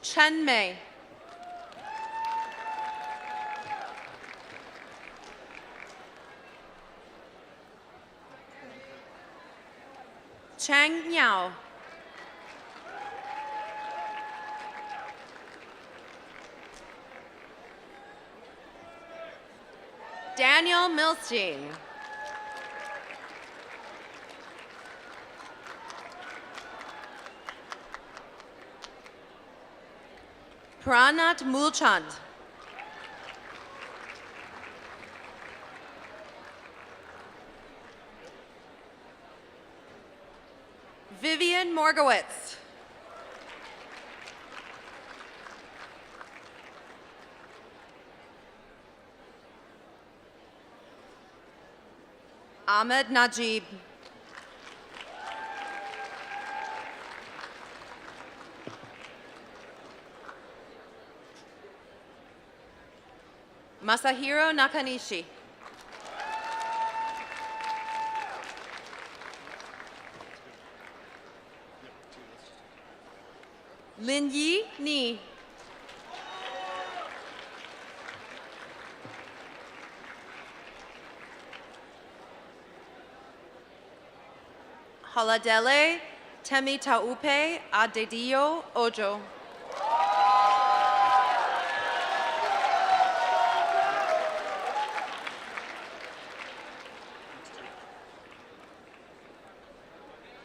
Chen Mei. Chang Yao. Daniel Milstein. Pranat Mulchand. Vivian Morgowitz. Ahmed Najib. Masahiro Nakanishi. Lin Yi Ni. Haladele Temi Taupe Adedio Ojo.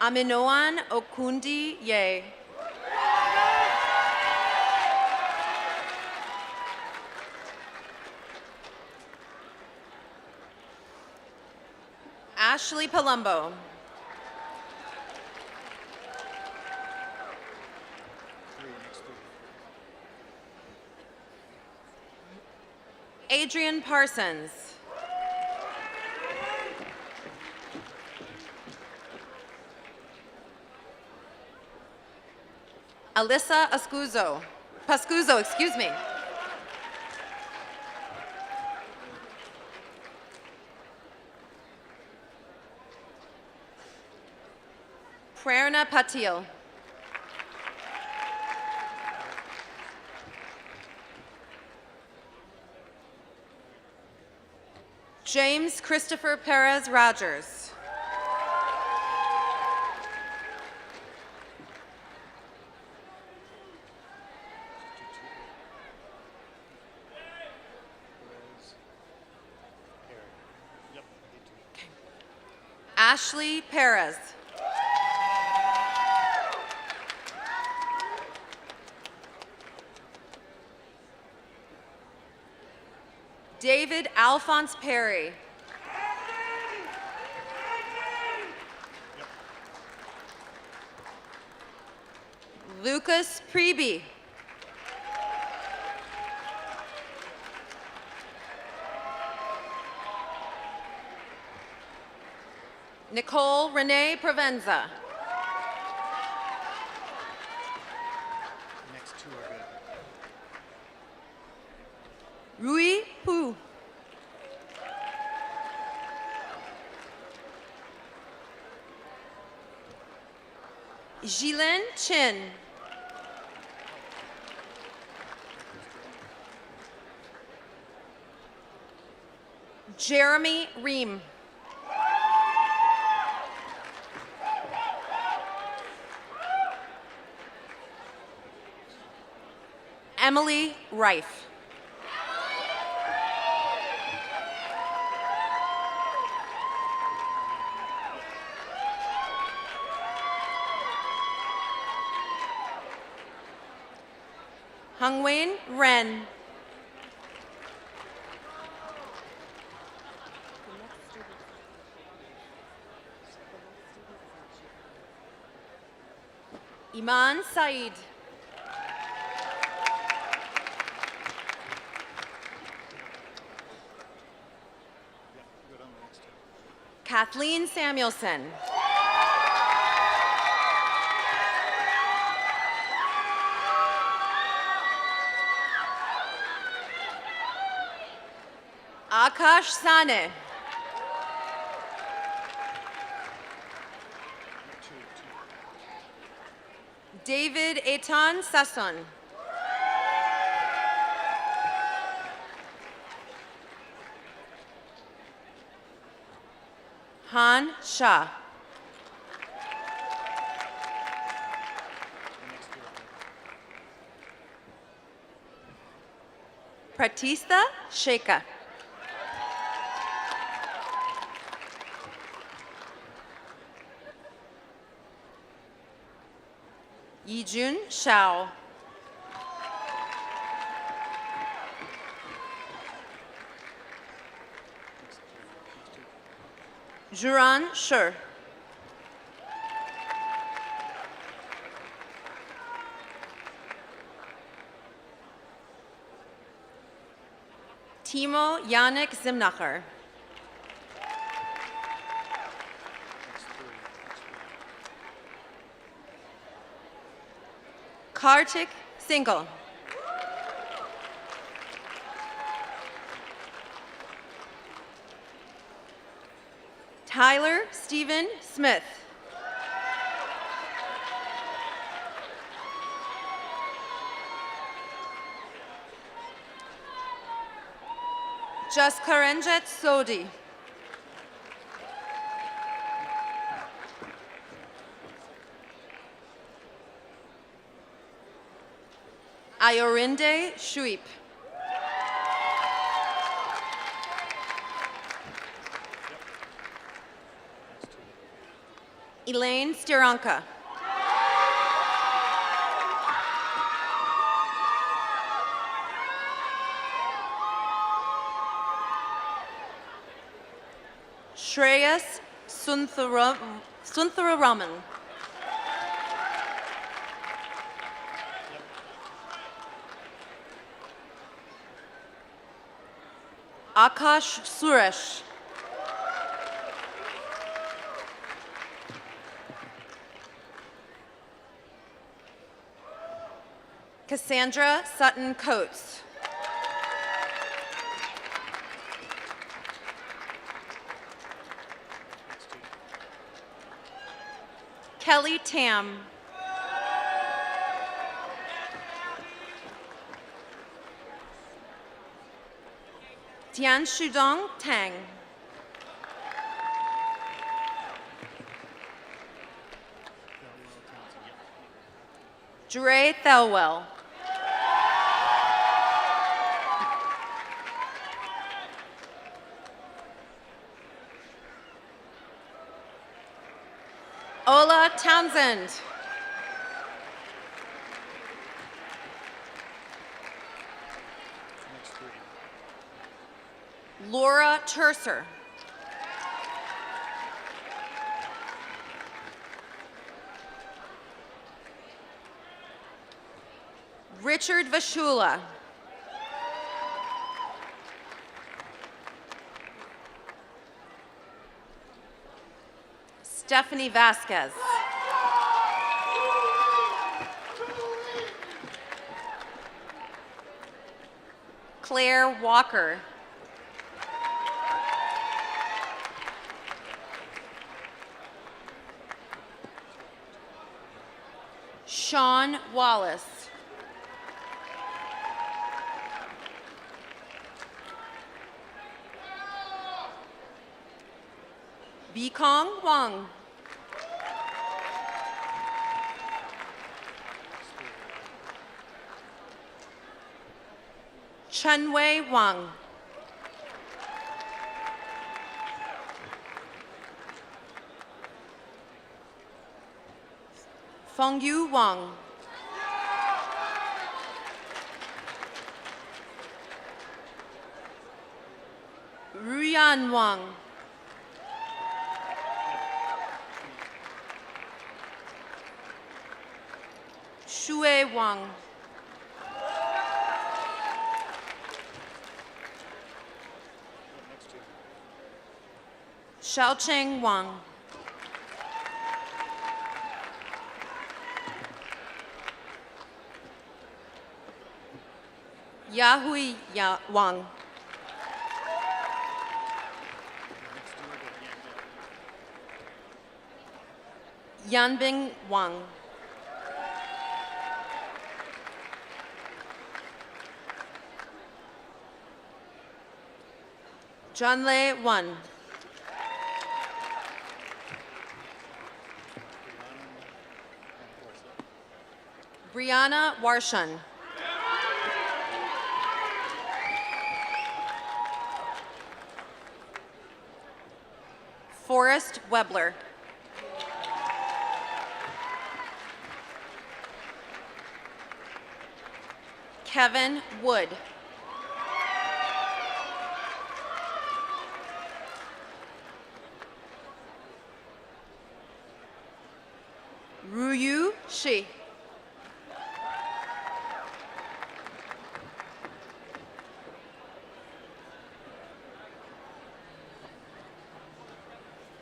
Aminoan Okundi Ye. Ashley Palumbo. Adrian Parsons. Alyssa Pascuzo, excuse me. Prerna Patil. James Christopher Perez Rogers. Ashley Perez. David Alphonse Perry. Lucas Preby. Nicole Renee Provenza.
Next two are good.
Rui Hu. Jilin Chin. Jeremy Ream. Emily Reif. Hungwain Ren. Iman Said. Kathleen Samuelson. Akash Sane. David Etan Sasson. Han Shah. Pratista Sheka. Yijun Shao. Juran Shur. Timo Yannick Zimnacher. Kartik Singhal. Tyler Stephen Smith. Jaskaranjit Sodi. Ayorinde Shuip. Elaine Stiranka. Shreyas Suntharaman. Akash Suresh. Cassandra Sutton Coates. Kelly Tam. Tian Shudong Tang. Dre Thelwell. Ola Townsend. Laura Terser. Richard Vashula. Stephanie Vasquez. Claire Walker. Sean Wallace. Bikong Wang. Chenwei Wang. Fengyu Wang. Ruyan Wang. Shui Wang. Xiaocheng Wang. Yahui Wang. Yanbing Wang. Zhanlei Wan. Brianna Warshan. Forrest Webler. Kevin Wood. Ruyu Shi.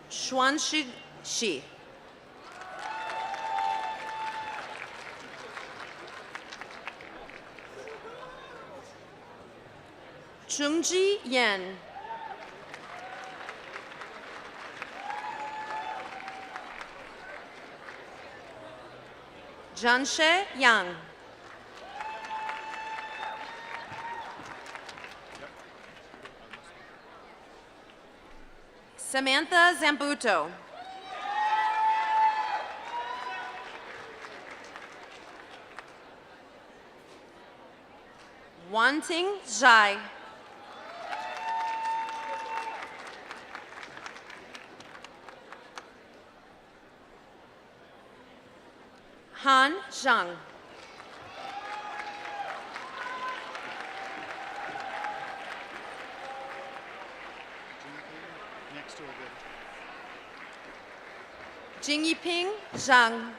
Xuanxi Shi. Chungji Yan. Zhanshe Yang. Samantha Zambuto. Wanting Zhai. Han Zhang.
Next to a good.
Jingyiping Zhang.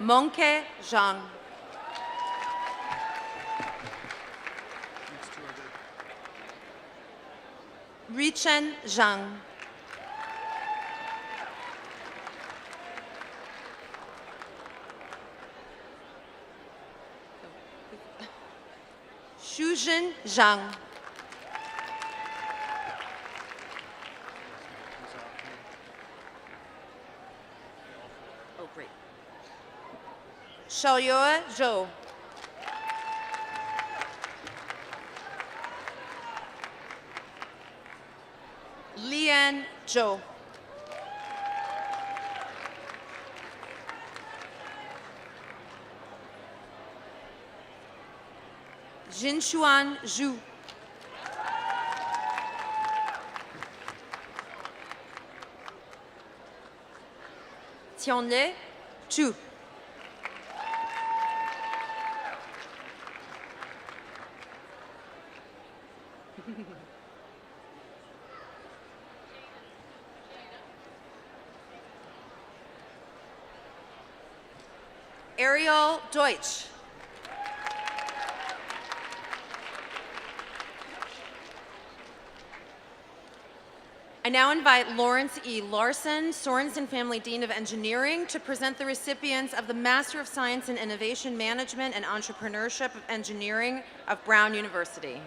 Monke Zhang.
Next to a good.
Richen Zhang. Shuzhen Zhang. Oh, great. Xiaoyue Zhou. Lian Zhou. Jinshuan Zhu. Tianle Chu. Ariel Deutsch. I now invite Lawrence E. Larson, Sorensen Family Dean of Engineering, to present the recipients of the Master of Science in Innovation Management and Entrepreneurship of Engineering of Brown University.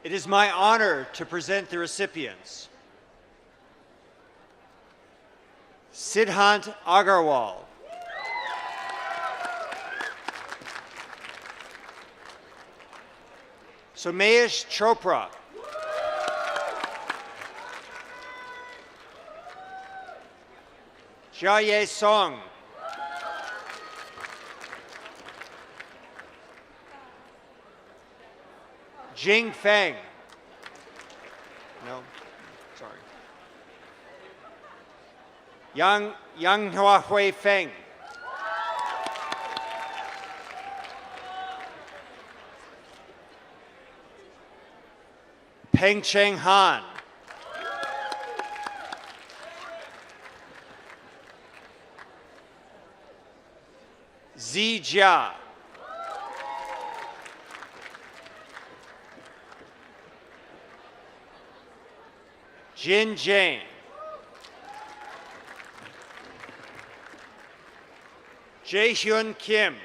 It is my honor to present the recipients. Siddhant Agarwal. Somesh Chopra. Jia Song. Jing Feng. No? Sorry. Yang Hua Hui Feng. Peng Cheng Han. Zi Jia. Jin Jane. Jae Hyun Kim.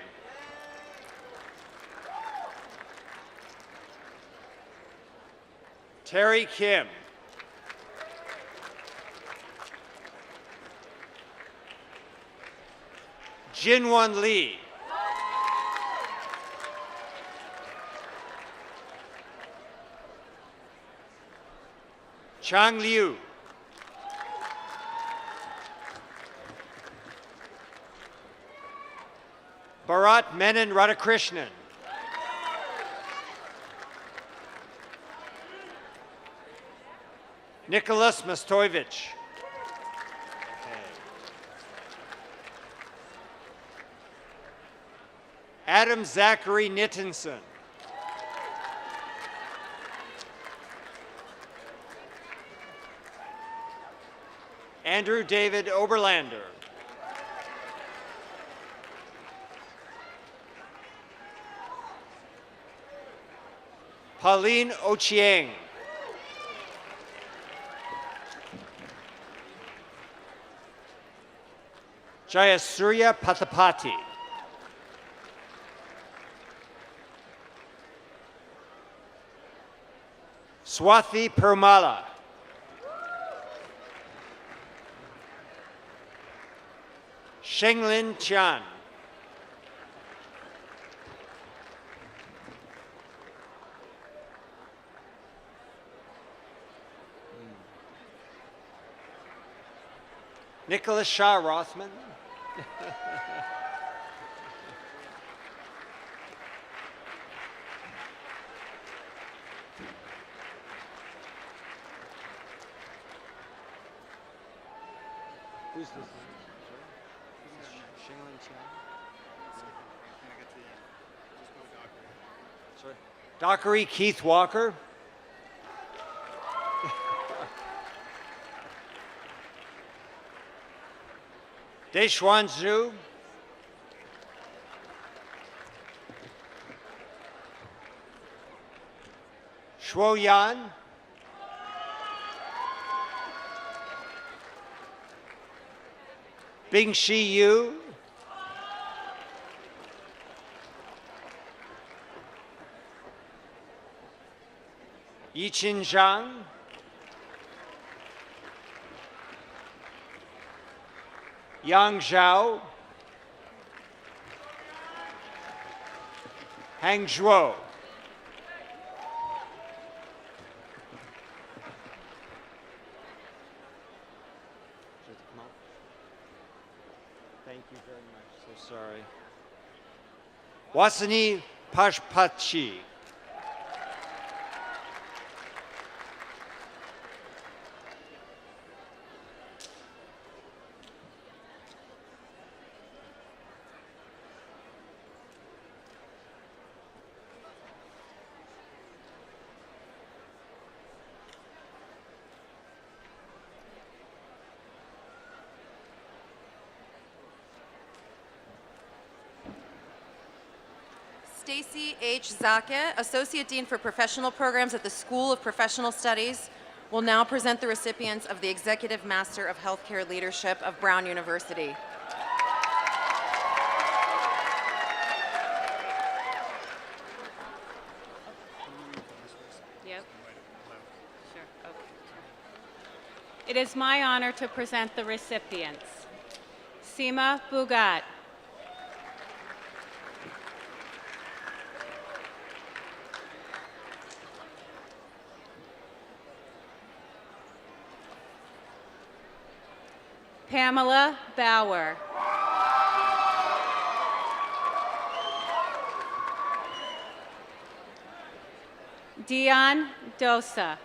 Terry Kim. Jinwon Lee. Chang Liu. Bharat Menon Radhakrishnan. Nicholas Mastovich. Adam Zachary Nittinson. Andrew David Oberlander. Pauline Ochieng. Jayasuriya Pathapati. Swathi Permala. Shenglin Chan. Nicholas Shah Rothman. Who's this? Shenglin Chan. Sorry. Dockery Keith Walker. Deshuan Zhu. Shuo Yan. Bing Shi Yu. Yichin Zhang. Yang Zhao. Hang Zhuo. Thank you very much. So sorry. Wasani Pashpachi.
Stacy H. Zake, Associate Dean for Professional Programs at the School of Professional Studies, will now present the recipients of the Executive Master of Healthcare Leadership of Brown University.
Yep. Sure. Okay. It is my honor to present the recipients. Seema Bugat. Pamela Bauer. Dion Dosa.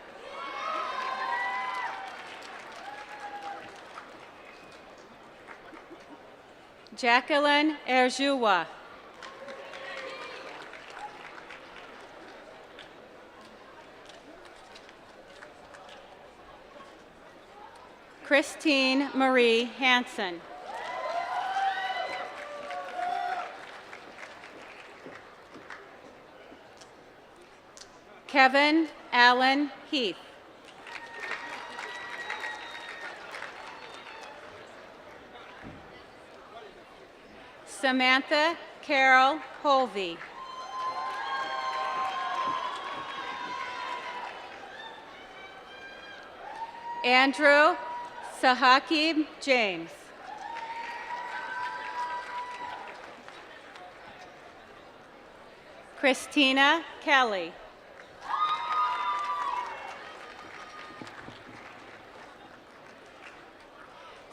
Jacqueline Erjua. Christine Marie Hansen. Kevin Allen Heath. Samantha Carol Holvey. Andrew Sahakib James. Christina Kelly.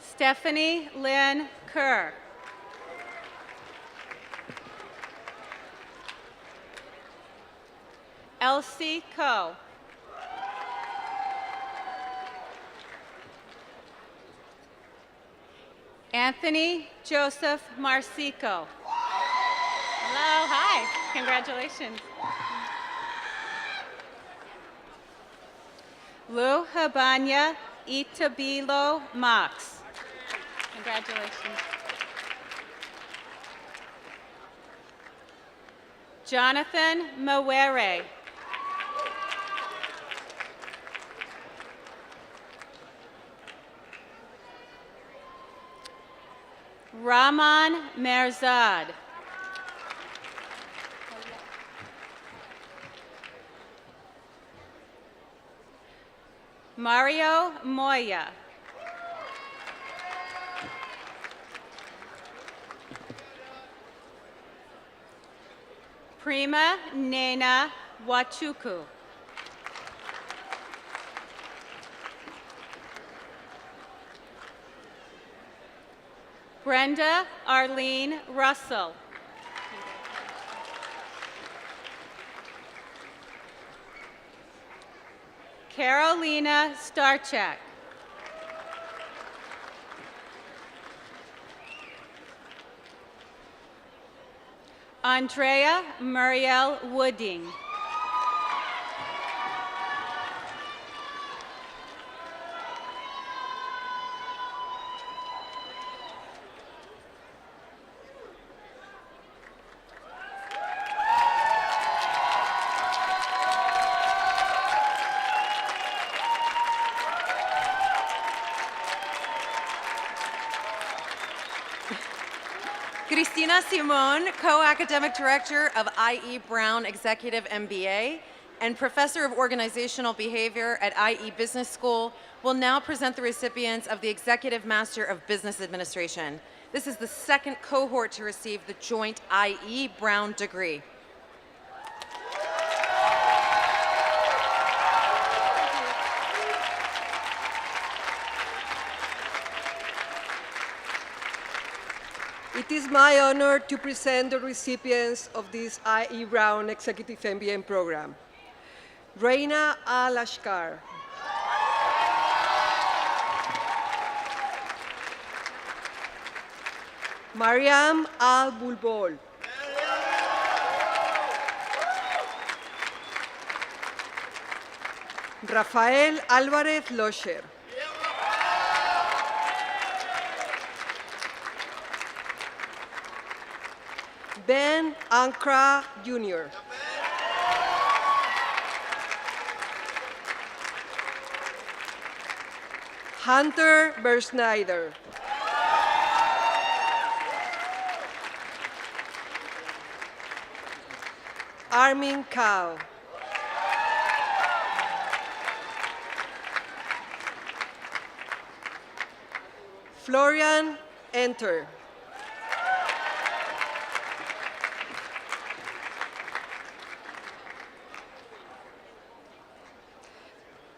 Stephanie Lynn Kerr. Elsie Coe. Anthony Joseph Marsico. Hello, hi, congratulations. Lou Habanya Itabilo Max. Congratulations. Jonathan Mawere. Rahman Merzad. Mario Moya. Prima Nena Wachuku. Brenda Arlene Russell. Carolina Starchak. Andrea Muriel Wooding.
Cristina Simon, Co-Academic Director of IE Brown Executive MBA and Professor of Organizational Behavior at IE Business School, will now present the recipients of the Executive Master of Business Administration. This is the second cohort to receive the joint IE Brown degree.
It is my honor to present the recipients of this IE Brown Executive MBA program. Reina Al-Ashkar. Mariam Al-Bulbol. Rafael Álvarez Locher. Ben Ankra Jr. Hunter Bersnyder. Armin Kao. Florian Enter.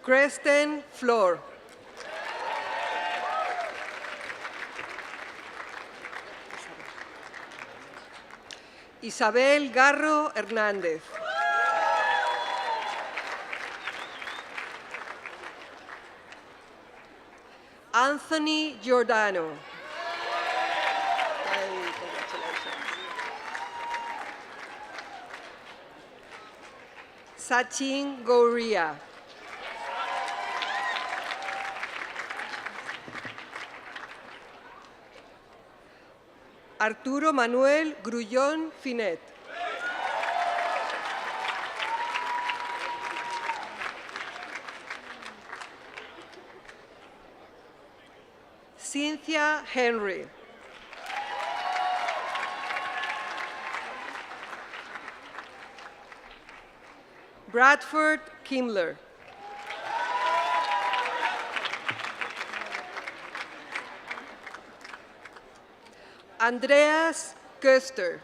Kristen Flor. Isabel Garro Hernández. Anthony Giordano. Sachin Gouria. Arturo Manuel Grullón Finet. Cynthia Henry. Bradford Kimler. Andreas Köster.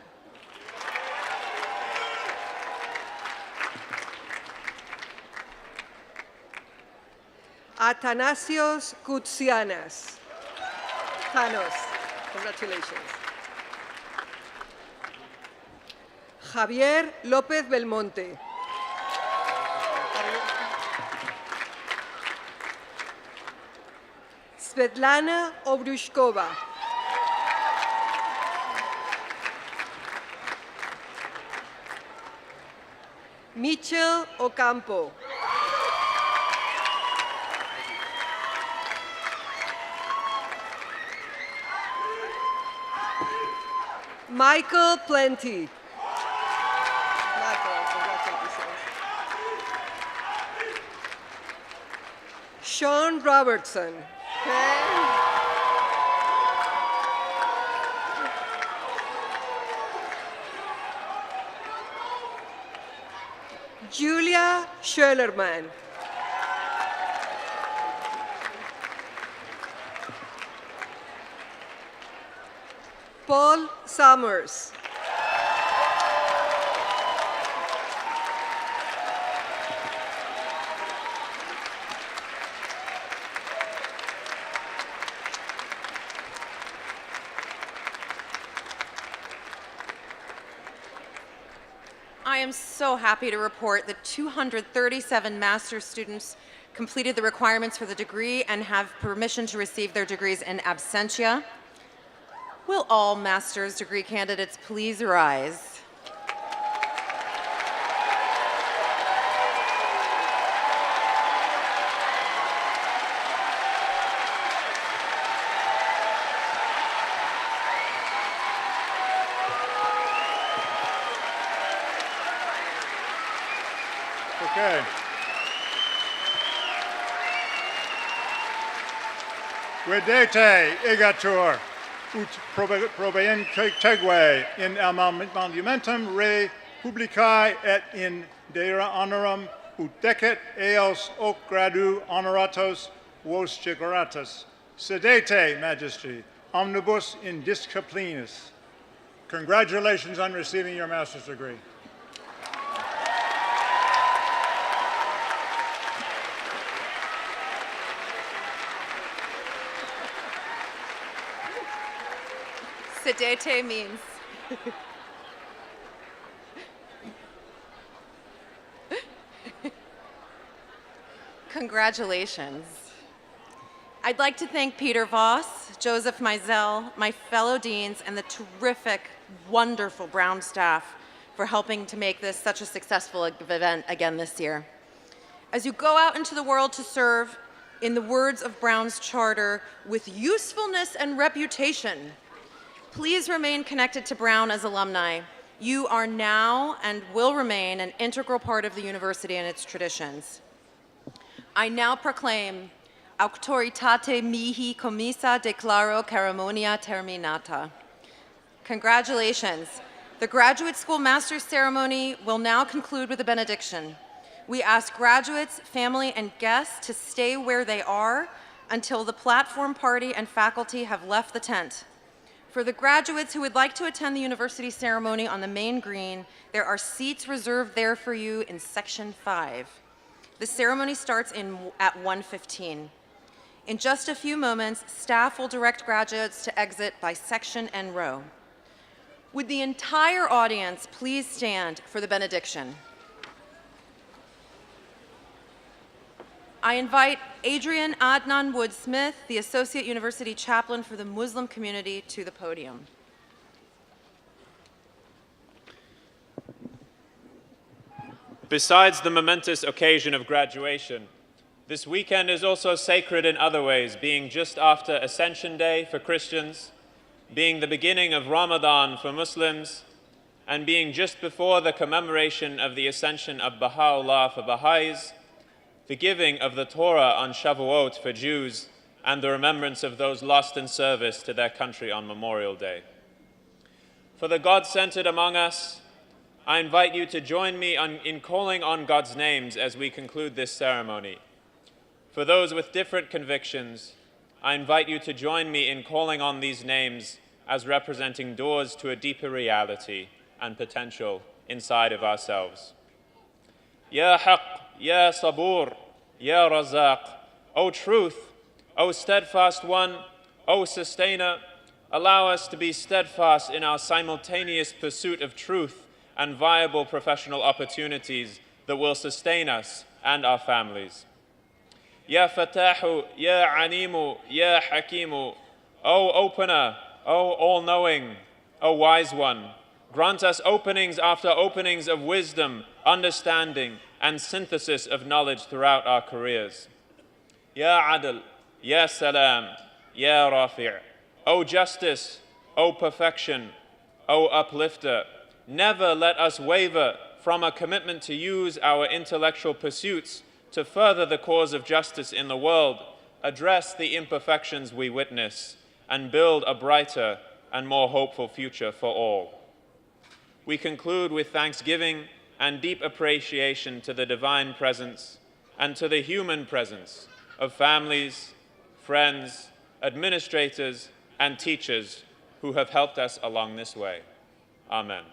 Athanasios Koutsianas. Thanos, congratulations. Javier López Belmonte. Svetlana Obrushkova. Michel Ocampo. Michael Plenty. Michael, congratulations. Sean Robertson. Okay. Julia Schöllerman. Paul Summers.
I am so happy to report that 237 master's students completed the requirements for the degree and have permission to receive their degrees in absentia. Will all master's degree candidates please rise?
Okay. Vedete igatur ut probaentegue in monumentum rei publicae et in deira honorum ut decet eos hoc gradu honoratos vos jegeratus. Sedete, Majesty, omnibus in disciplinis. Congratulations on receiving your master's degree.
Sedete means congratulations. I'd like to thank Peter Voss, Joseph Mizell, my fellow deans, and the terrific, wonderful Brown staff for helping to make this such a successful event again this year. As you go out into the world to serve, in the words of Brown's charter, with usefulness and reputation, please remain connected to Brown as alumni. You are now and will remain an integral part of the university and its traditions. I now proclaim auctoritate mihi commissa declaro ceremonia terminata. Congratulations. The graduate school master's ceremony will now conclude with a benediction. We ask graduates, family, and guests to stay where they are until the platform party and faculty have left the tent. For the graduates who would like to attend the university ceremony on the main green, there are seats reserved there for you in section 5. The ceremony starts at 1:15. In just a few moments, staff will direct graduates to exit by section and row. Would the entire audience please stand for the benediction? I invite Adrian Adnan Wood-Smith, the Associate University Chaplain for the Muslim community, to the podium.
Besides the momentous occasion of graduation, this weekend is also sacred in other ways, being just after Ascension Day for Christians, being the beginning of Ramadan for Muslims, and being just before the commemoration of the ascension of Baha'u'llah for Baha'is, the giving of the Torah on Shavuot for Jews, and the remembrance of those lost in service to their country on Memorial Day. For the God-centered among us, I invite you to join me in calling on God's names as we conclude this ceremony. For those with different convictions, I invite you to join me in calling on these names as representing doors to a deeper reality and potential inside of ourselves. Ya Haqq, Ya Sabur, Ya Razaq, O Truth, O Steadfast One, O Sustainer, allow us to be steadfast in our simultaneous pursuit of truth and viable professional opportunities that will sustain us and our families. Ya Fatahu, Ya Animu, Ya Hakimu, O Opener, O All-Knowing, O Wise One, grant us openings after openings of wisdom, understanding, and synthesis of knowledge throughout our careers. Ya Adl, Ya Salam, Ya Rafi', O Justice, O Perfection, O Uplifter, never let us waver from a commitment to use our intellectual pursuits to further the cause of justice in the world, address the imperfections we witness, and build a brighter and more hopeful future for all. We conclude with thanksgiving and deep appreciation to the divine presence and to the human presence of families, friends, administrators, and teachers who have helped us along this way. Amen.